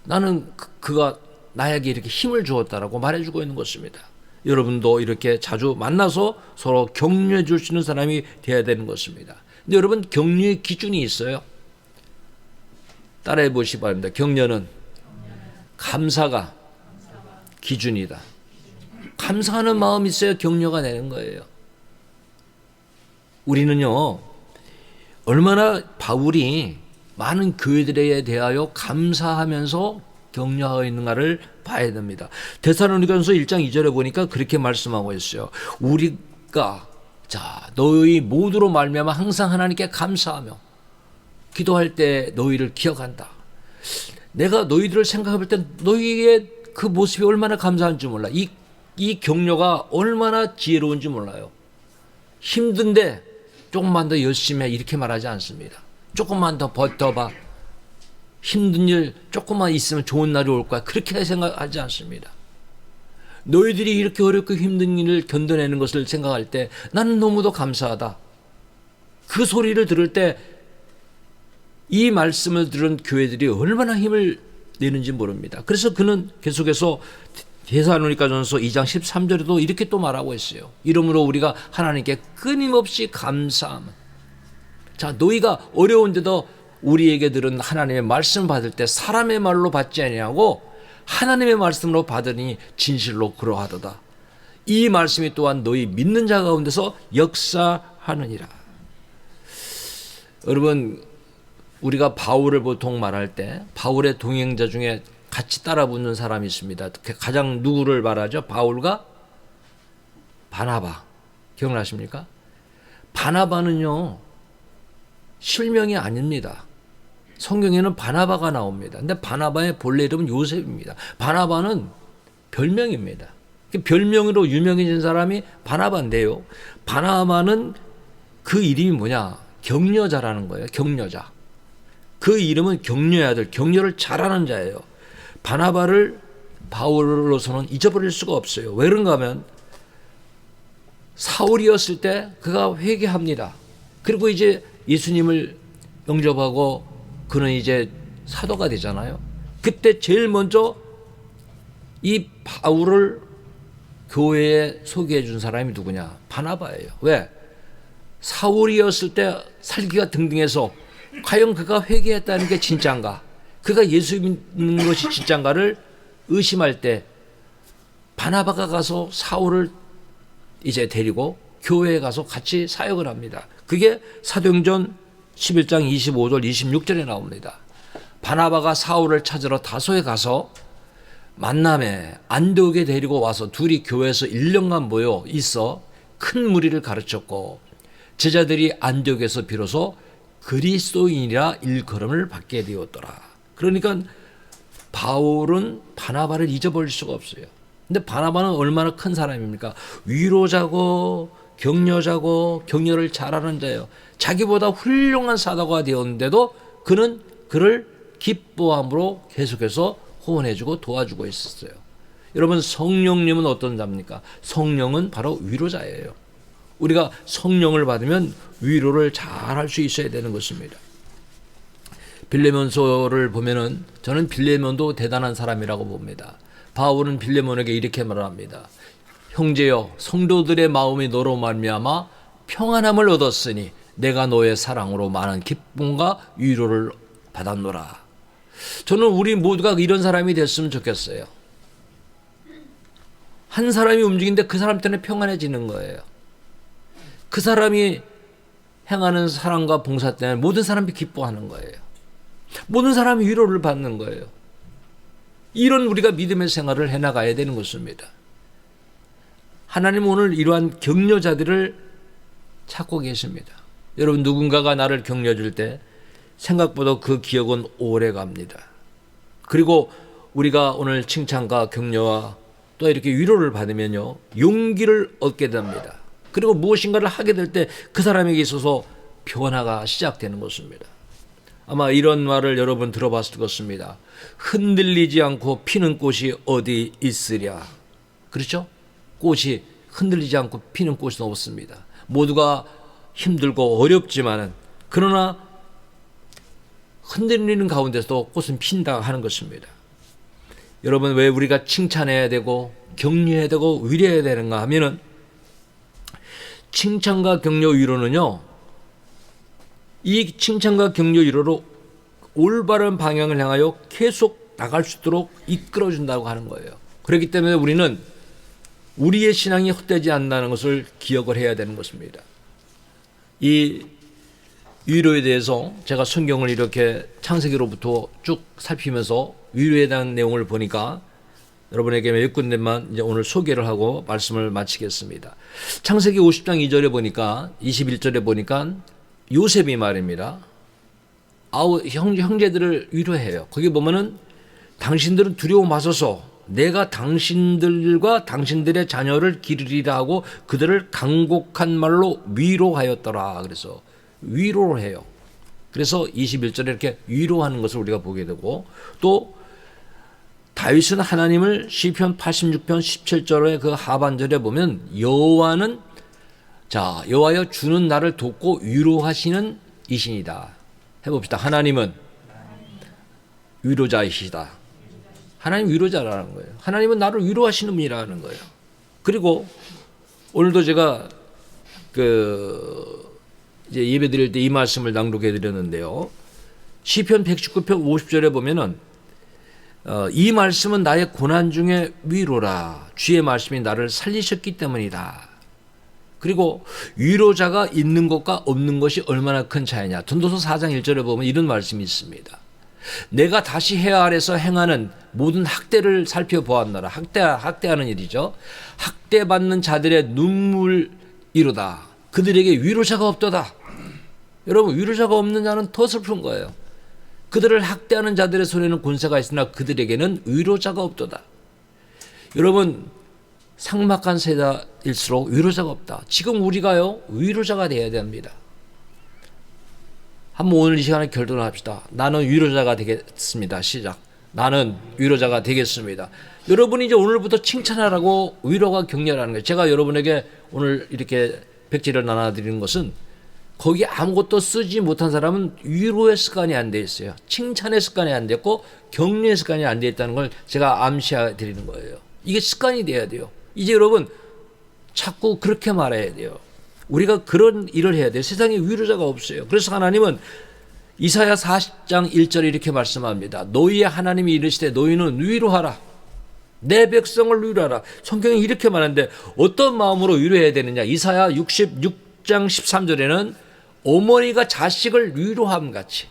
나는 그가 나에게 이렇게 힘을 주었다라고 말해주고 있는 것입니다. 여러분도 이렇게 자주 만나서 서로 격려해 줄 수 있는 사람이 되어야 되는 것입니다. 근데 여러분 격려의 기준이 있어요. 따라해 보시기 바랍니다. 격려는 감사가 기준이다. 감사하는 마음이 있어야 격려가 되는 거예요. 우리는요, 얼마나 바울이 많은 교회들에 대하여 감사하면서 격려하고 있는가를 봐야 됩니다. 데살로니가전서 1장 2절에 보니까 그렇게 말씀하고 있어요. 우리가 너희 모두로 말미암아 항상 하나님께 감사하며 기도할 때 너희를 기억한다. 내가 너희들을 생각할 때 너희의 그 모습이 얼마나 감사한지 몰라. 이 격려가 얼마나 지혜로운지 몰라요. 힘든데 조금만 더 열심히 해 이렇게 말하지 않습니다. 조금만 더 버텨봐. 힘든 일 조금만 있으면 좋은 날이 올 거야. 그렇게 생각하지 않습니다. 너희들이 이렇게 어렵고 힘든 일을 견뎌내는 것을 생각할 때 나는 너무도 감사하다. 그 소리를 들을 때 이 말씀을 들은 교회들이 얼마나 힘을 내는지 모릅니다. 그래서 그는 계속해서 데살로니가전서 2장 13절에도 이렇게 또 말하고 있어요. 이러므로 우리가 하나님께 끊임없이 감사함. 너희가 어려운데도 우리에게 들은 하나님의 말씀 받을 때 사람의 말로 받지 아니하고 하나님의 말씀으로 받으니 진실로 그러하도다. 이 말씀이 또한 너희 믿는 자 가운데서 역사하느니라. 여러분, 우리가 바울을 보통 말할 때 바울의 동행자 중에 같이 따라 붙는 사람이 있습니다. 가장 누구를 말하죠? 바울과 바나바. 기억나십니까? 바나바는요, 실명이 아닙니다. 성경에는 바나바가 나옵니다. 근데 바나바의 본래 이름은 요셉입니다. 바나바는 별명입니다. 별명으로 유명해진 사람이 바나바인데요. 바나바는 그 이름이 뭐냐? 격려자라는 거예요. 격려자. 그 이름은 격려의 아들, 격려를 잘하는 자예요. 바나바를 바울로서는 잊어버릴 수가 없어요. 왜 그런가 하면 사울이었을 때 그가 회개합니다. 그리고 이제 예수님을 영접하고 그는 이제 사도가 되잖아요. 그때 제일 먼저 이 바울을 교회에 소개해 준 사람이 누구냐? 바나바예요. 왜? 사울이었을 때 살기가 등등해서 과연 그가 회개했다는 게 진짜인가? 그가 예수 믿는 것이 진짜인가를 의심할 때 바나바가 가서 사울을 이제 데리고 교회에 가서 같이 사역을 합니다. 그게 사도행전 11장 25절 26절에 나옵니다. 바나바가 사울을 찾으러 다소에 가서 만남에 안디옥에 데리고 와서 둘이 교회에서 1년간 모여 있어 큰 무리를 가르쳤고 제자들이 안디옥에서 비로소 그리스도인이라 일컬음을 받게 되었더라. 그러니까 바울은 바나바를 잊어버릴 수가 없어요. 근데 바나바는 얼마나 큰 사람입니까? 위로자고 격려자고 격려를 잘하는 자예요. 자기보다 훌륭한 사도가 되었는데도 그는 그를 기뻐함으로 계속해서 후원해주고 도와주고 있었어요. 여러분, 성령님은 어떤 자입니까? 성령은 바로 위로자예요. 우리가 성령을 받으면 위로를 잘 할 수 있어야 되는 것입니다. 빌레몬서를 보면은 저는 빌레몬도 대단한 사람이라고 봅니다. 바울은 빌레몬에게 이렇게 말합니다. 형제여, 성도들의 마음이 너로 말미암아 평안함을 얻었으니 내가 너의 사랑으로 많은 기쁨과 위로를 받았노라. 저는 우리 모두가 이런 사람이 됐으면 좋겠어요. 한 사람이 움직이는데 그 사람 때문에 평안해지는 거예요. 그 사람이 행하는 사랑과 봉사 때문에 모든 사람이 기뻐하는 거예요. 모든 사람이 위로를 받는 거예요. 이런 우리가 믿음의 생활을 해나가야 되는 것입니다. 하나님은 오늘 이러한 격려자들을 찾고 계십니다. 여러분, 누군가가 나를 격려줄 때 생각보다 그 기억은 오래 갑니다. 그리고 우리가 오늘 칭찬과 격려와 또 이렇게 위로를 받으면요, 용기를 얻게 됩니다. 그리고 무엇인가를 하게 될 때 그 사람에게 있어서 변화가 시작되는 것입니다. 아마 이런 말을 여러분 들어봤을 것입니다. 흔들리지 않고 피는 꽃이 어디 있으랴. 그렇죠? 꽃이 흔들리지 않고 피는 꽃이 없습니다. 모두가 힘들고 어렵지만은 그러나 흔들리는 가운데서도 꽃은 핀다 하는 것입니다. 여러분, 왜 우리가 칭찬해야 되고 격려해야 되고 위로해야 되는가 하면은 칭찬과 격려 위로는요, 이 칭찬과 격려 위로로 올바른 방향을 향하여 계속 나갈 수 있도록 이끌어준다고 하는 거예요. 그렇기 때문에 우리는 우리의 신앙이 헛되지 않는다는 것을 기억을 해야 되는 것입니다. 이 위로에 대해서 제가 성경을 이렇게 창세기로부터 쭉 살피면서 위로에 대한 내용을 보니까 여러분에게 몇 군데만 이제 오늘 소개를 하고 말씀을 마치겠습니다. 창세기 50장 2절에 보니까 21절에 보니까 요셉이 말입니다. 형제들을 위로해요. 거기 보면은 당신들은 두려움 마소서 내가 당신들과 당신들의 자녀를 기르리라 하고 그들을 간곡한 말로 위로하였더라. 그래서 위로를 해요. 그래서 21절에 이렇게 위로하는 것을 우리가 보게 되고 또 다윗은 하나님을 시편 86편 17절의 그 하반절에 보면 여호와는 여호와여 주는 나를 돕고 위로하시는 이신이다. 해봅시다. 하나님은 위로자이시다. 하나님 위로자라는 거예요. 하나님은 나를 위로하시는 분이라는 거예요. 그리고 오늘도 제가 이제 예배 드릴 때 이 말씀을 낭독해 드렸는데요. 시편 119편 50절에 보면은 이 말씀은 나의 고난 중에 위로라. 주의 말씀이 나를 살리셨기 때문이다. 그리고 위로자가 있는 것과 없는 것이 얼마나 큰 차이냐. 전도서 4장 1절에 보면 이런 말씀이 있습니다. 내가 다시 해 아래서 행하는 모든 학대를 살펴보았노라. 학대하는 일이죠. 학대받는 자들의 눈물이로다. 그들에게 위로자가 없도다. 여러분, 위로자가 없는 자는 더 슬픈 거예요. 그들을 학대하는 자들의 손에는 권세가 있으나 그들에게는 위로자가 없도다. 여러분, 삭막한 세대일수록 위로자가 없다. 지금 우리가요, 위로자가 되어야 됩니다. 한번 오늘 이 시간에 결단을 합시다. 나는 위로자가 되겠습니다. 시작. 나는 위로자가 되겠습니다. 여러분이 이제 오늘부터 칭찬하라고 위로가 격려라는 거예요. 제가 여러분에게 오늘 이렇게 백지를 나눠드리는 것은 거기 아무것도 쓰지 못한 사람은 위로의 습관이 안 돼 있어요. 칭찬의 습관이 안 됐고 격려의 습관이 안 돼 있다는 걸 제가 암시해 드리는 거예요. 이게 습관이 돼야 돼요. 이제 여러분 자꾸 그렇게 말해야 돼요. 우리가 그런 일을 해야 돼요. 세상에 위로자가 없어요. 그래서 하나님은 이사야 40장 1절에 이렇게 말씀합니다. 너희의 하나님이 이르시되 너희는 위로하라. 내 백성을 위로하라. 성경이 이렇게 말하는데 어떤 마음으로 위로해야 되느냐. 이사야 66장 13절에는 어머니가 자식을 위로함 같이.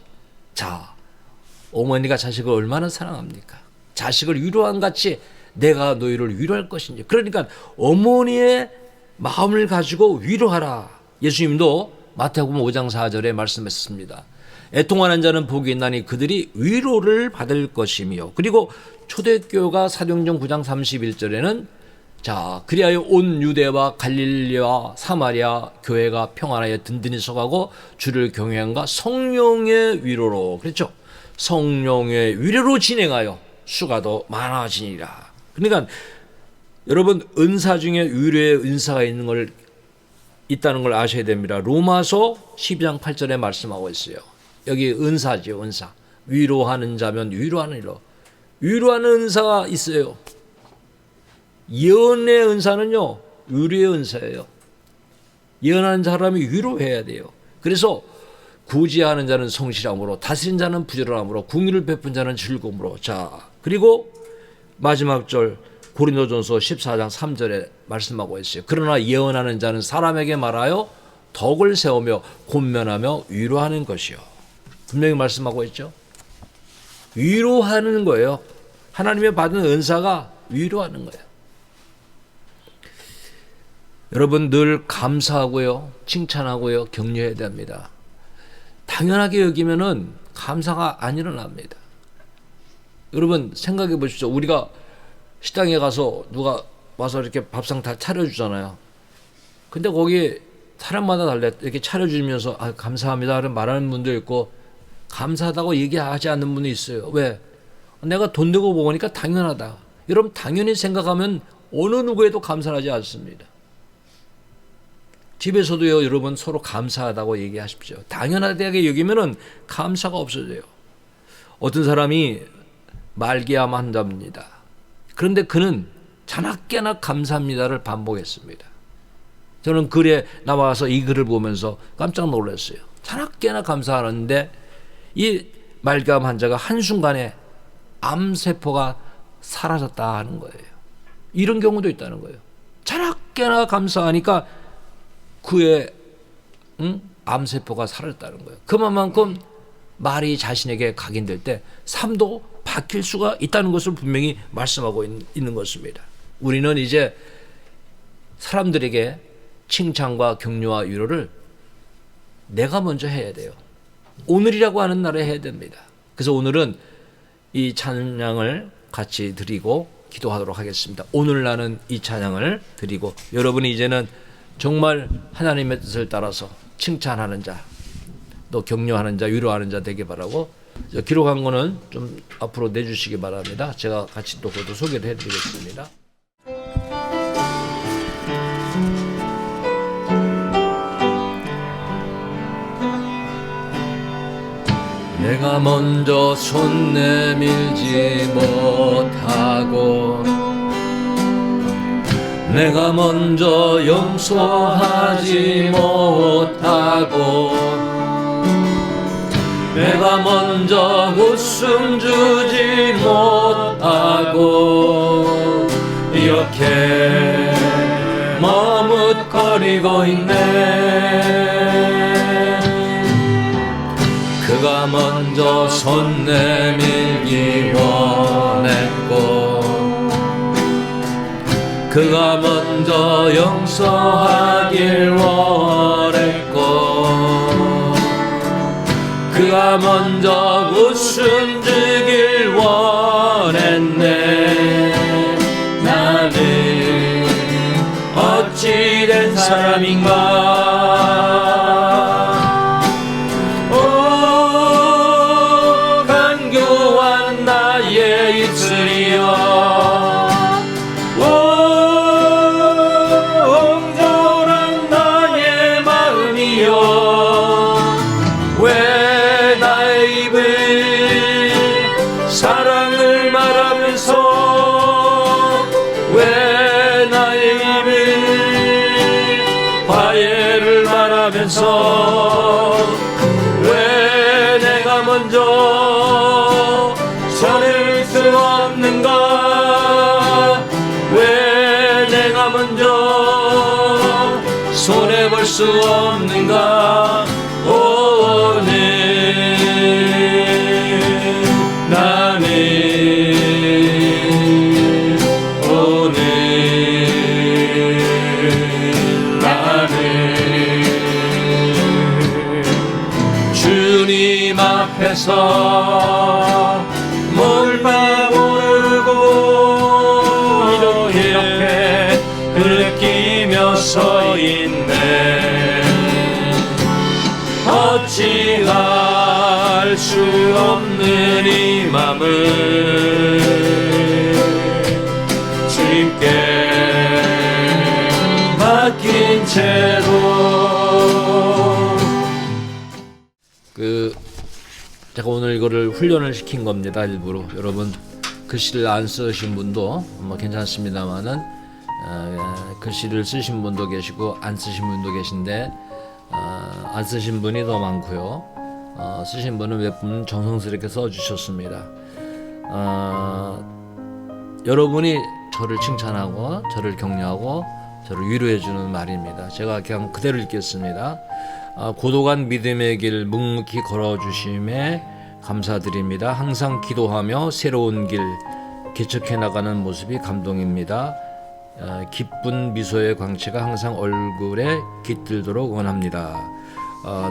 어머니가 자식을 얼마나 사랑합니까? 자식을 위로함 같이 내가 너희를 위로할 것인지. 그러니까 어머니의 마음을 가지고 위로하라. 예수님도 마태복음 5장 4절에 말씀했습니다. 애통하는 자는 복이 있나니 그들이 위로를 받을 것이며. 그리고 초대교회가 사도행전 9장 31절에는 그리하여 온 유대와 갈릴리와 사마리아 교회가 평안하여 든든히 서가고 주를 경외함과 성령의 위로로. 그렇죠? 성령의 위로로 진행하여 수가 더 많아지니라. 그러니까 여러분 은사 중에 위로의 은사가 있다는 걸 아셔야 됩니다. 로마서 12장 8절에 말씀하고 있어요. 여기 은사죠. 은사. 위로하는 자면 위로하는 일로. 위로하는 은사가 있어요. 예언의 은사는요, 위로의 은사예요. 예언하는 사람이 위로해야 돼요. 그래서 구제하는 자는 성실함으로, 다스린 자는 부지런함으로, 궁유를 베푼 자는 즐거움으로. 그리고 마지막 절 고린도전서 14장 3절에 말씀하고 있어요. 그러나 예언하는 자는 사람에게 말하여 덕을 세우며 권면하며 위로하는 것이요. 분명히 말씀하고 있죠. 위로하는 거예요. 하나님의 받은 은사가 위로하는 거예요. 여러분 늘 감사하고요, 칭찬하고요, 격려해야 됩니다. 당연하게 여기면은 감사가 안 일어납니다. 여러분 생각해 보십시오. 우리가 식당에 가서 누가 와서 이렇게 밥상 다 차려주잖아요. 근데 거기 사람마다 달라. 이렇게 차려주면서 감사합니다 말하는 분도 있고 감사하다고 얘기하지 않는 분이 있어요. 왜? 내가 돈 내고 먹으니까 당연하다. 여러분 당연히 생각하면 어느 누구에도 감사하지 않습니다. 집에서도요, 여러분 서로 감사하다고 얘기하십시오. 당연하다고 여기면은 감사가 없어져요. 어떤 사람이 말기암 환자입니다. 그런데 그는 자나깨나 감사합니다를 반복했습니다. 저는 글에 나와서 이 글을 보면서 깜짝 놀랐어요. 자나깨나 감사하는데 이 말기암 환자가 한순간에 암세포가 사라졌다 하는 거예요. 이런 경우도 있다는 거예요. 자나깨나 감사하니까 그의 암세포가 사라졌다는 거예요. 그만큼 말이 자신에게 각인될 때 삶도 바뀔 수가 있다는 것을 분명히 말씀하고 있는 것입니다. 우리는 이제 사람들에게 칭찬과 격려와 위로를 내가 먼저 해야 돼요. 오늘이라고 하는 날에 해야 됩니다. 그래서 오늘은 이 찬양을 같이 드리고 기도하도록 하겠습니다. 오늘 나는 이 찬양을 드리고 여러분이 이제는 정말 하나님의 뜻을 따라서 칭찬하는 자, 또 격려하는 자, 위로하는 자 되길 바라고, 기록한 거는 좀 앞으로 내주시기 바랍니다. 제가 같이 또 그것도 소개를 해드리겠습니다. 내가 먼저 손 내밀지 못하고 내가 먼저 용서하지 못하고 내가 먼저 웃음 주지 못하고 이렇게 머뭇거리고 있네. 그가 먼저 손 내밀기 원했고 그가 먼저 용서하길 원했고 그가 먼저 웃음 주길 원했네. 나는 어찌된 사람인가. 사랑을 말하면서 왜 나의 입을 화해를 말하면서 왜 내가 먼저 전할 수 없는가. 왜 내가 먼저 손해볼 수 없는가. 오늘 주님 앞에서 몰라 모르고 이렇게 느끼며 서 있네. 어찌할 수 없는 이 맘을 주님께 맡긴 채로 제가 오늘 이거를 훈련을 시킨 겁니다. 일부러 여러분 글씨를 안 쓰신 분도 뭐 괜찮습니다만은 글씨를 쓰신 분도 계시고 안 쓰신 분도 계신데 안 쓰신 분이 더 많고요. 쓰신 분은 몇 분 정성스럽게 써주셨습니다. 여러분이 저를 칭찬하고 저를 격려하고 저를 위로해주는 말입니다. 제가 그냥 그대로 읽겠습니다. 고독한 믿음의 길 묵묵히 걸어주심에 감사드립니다. 항상 기도하며 새로운 길 개척해 나가는 모습이 감동입니다. 기쁜 미소의 광채가 항상 얼굴에 깃들도록 원합니다.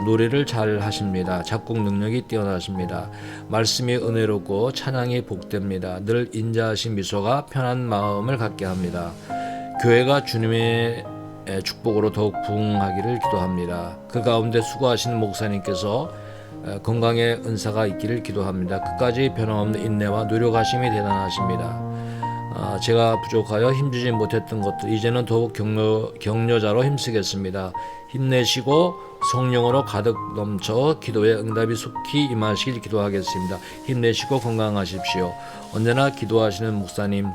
노래를 잘 하십니다. 작곡 능력이 뛰어나십니다. 말씀이 은혜롭고 찬양이 복됩니다. 늘 인자하신 미소가 편한 마음을 갖게 합니다. 교회가 주님의 축복으로 더욱 부흥하기를 기도합니다. 그 가운데 수고하신 목사님께서 건강의 은사가 있기를 기도합니다. 끝까지 변함없는 인내와 노력하심이 대단하십니다. 제가 부족하여 힘주지 못했던 것도 이제는 더욱 격려자로 힘쓰겠습니다. 힘내시고 성령으로 가득 넘쳐 기도의 응답이 속히 임하시길 기도하겠습니다. 힘내시고 건강하십시오. 언제나 기도하시는 목사님,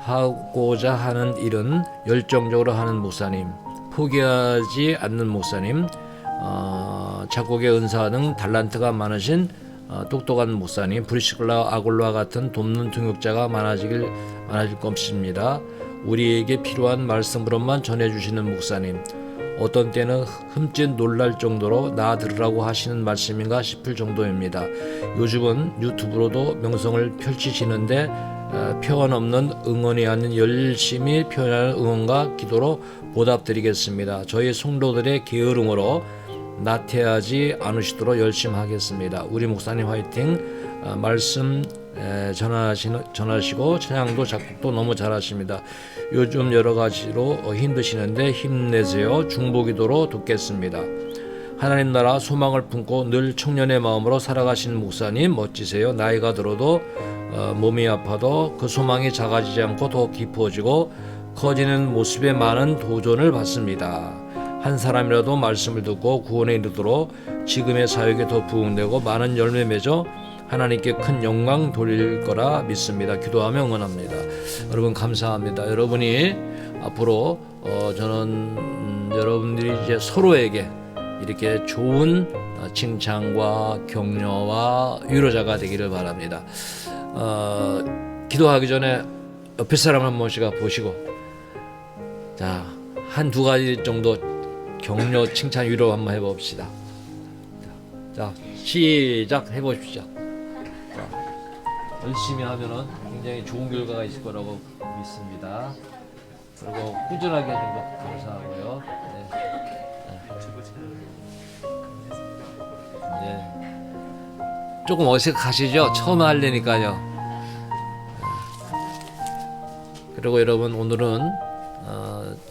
하고자 하는 일은 열정적으로 하는 목사님, 포기하지 않는 목사님, 작곡의 은사 등 달란트가 많으신 똑똑한 목사님, 브리스길라 아굴라 같은 돕는 동역자가 많아질 것입니다. 우리에게 필요한 말씀으로만 전해주시는 목사님, 어떤 때는 흠칫 놀랄 정도로 나 들으라고 하시는 말씀인가 싶을 정도입니다. 요즘은 유튜브로도 명성을 펼치시는데 표현 없는 응원이 아닌 열심히 표현하는 응원과 기도로 보답드리겠습니다. 저희 성도들의 게으름으로 나태하지 않으시도록 열심히 하겠습니다. 우리 목사님 화이팅. 말씀 전하시고 찬양도 작곡도 너무 잘하십니다. 요즘 여러 가지로 힘드시는데 힘내세요. 중보기도로 돕겠습니다. 하나님 나라 소망을 품고 늘 청년의 마음으로 살아가시는 목사님 멋지세요. 나이가 들어도 몸이 아파도 그 소망이 작아지지 않고 더 깊어지고 커지는 모습에 많은 도전을 받습니다. 한 사람이라도 말씀을 듣고 구원에 이르도록 지금의 사역에 더 부응되고 많은 열매 맺어 하나님께 큰 영광 돌릴 거라 믿습니다. 기도하며 응원합니다. 여러분 감사합니다. 여러분이 앞으로 저는 여러분들이 이제 서로에게 이렇게 좋은 칭찬과 격려와 위로자가 되기를 바랍니다. 기도하기 전에 옆에 사람 한 번씩 보시고 자, 한 두 가지 정도 격려, 칭찬, 위로 한번 해봅시다. 자, 시작 해보십시오. 자, 열심히 하면은 굉장히 좋은 결과가 있을 거라고 믿습니다. 그리고 꾸준하게 해준 것 감사하고요. 네. 조금 어색하시죠? 처음 하려니까요. 그리고 여러분 오늘은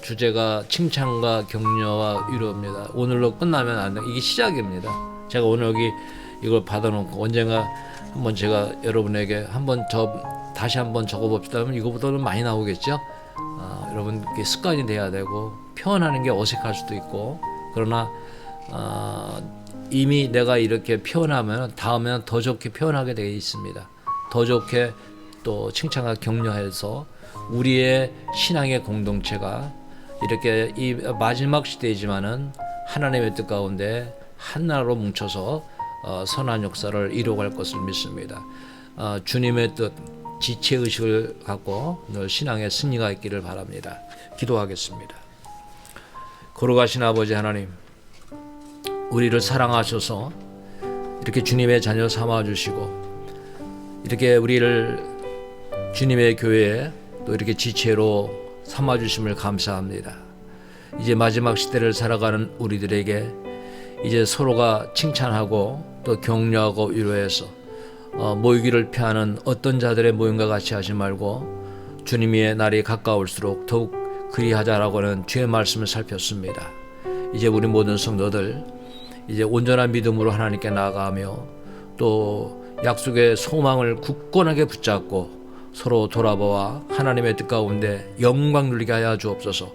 주제가 칭찬과 격려와 위로입니다. 오늘로 끝나면 안 돼. 이게 시작입니다. 제가 오늘 여기 이걸 받아놓고 언젠가 한번 제가 여러분에게 다시 한번 적어봅시다 하면 이거보다는 많이 나오겠죠. 여러분 이게 습관이 돼야 되고 표현하는 게 어색할 수도 있고 그러나 이미 내가 이렇게 표현하면 다음에는 더 좋게 표현하게 되어 있습니다. 더 좋게 또 칭찬과 격려해서 우리의 신앙의 공동체가 이렇게 이 마지막 시대이지만은 하나님의 뜻 가운데 하나로 뭉쳐서 선한 역사를 이루어갈 것을 믿습니다. 주님의 뜻, 지체의식을 갖고 늘 신앙의 승리가 있기를 바랍니다. 기도하겠습니다. 거룩하신 아버지 하나님, 우리를 사랑하셔서 이렇게 주님의 자녀 삼아주시고 이렇게 우리를 주님의 교회에 또 이렇게 지체로 삼아주심을 감사합니다. 이제 마지막 시대를 살아가는 우리들에게 이제 서로가 칭찬하고 또 격려하고 위로해서 모이기를 피하는 어떤 자들의 모임과 같이 하지 말고 주님의 날이 가까울수록 더욱 그리하자라고는 주의 말씀을 살폈습니다. 이제 우리 모든 성도들 이제 온전한 믿음으로 하나님께 나아가며 또 약속의 소망을 굳건하게 붙잡고 서로 돌아보아 하나님의 뜻 가운데 영광 누리게 하여 주옵소서.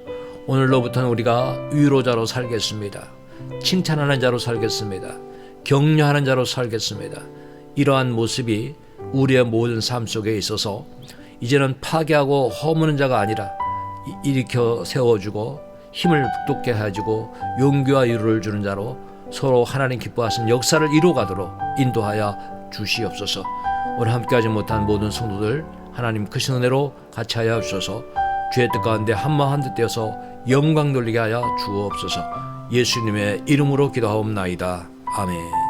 오늘로부터는 우리가 위로자로 살겠습니다. 칭찬하는 자로 살겠습니다. 격려하는 자로 살겠습니다. 이러한 모습이 우리의 모든 삶 속에 있어서 이제는 파괴하고 허무는 자가 아니라 일으켜 세워주고 힘을 북돋게 해주고 용기와 위로를 주는 자로 서로 하나님 기뻐하시는 역사를 이루어가도록 인도하여 주시옵소서. 오늘 함께하지 못한 모든 성도들 하나님 크신 은혜로 같이 하여 주셔서 주의 뜻 가운데 한마음 한뜻 되어서 영광 돌리게 하여 주옵소서. 예수님의 이름으로 기도하옵나이다. 아멘.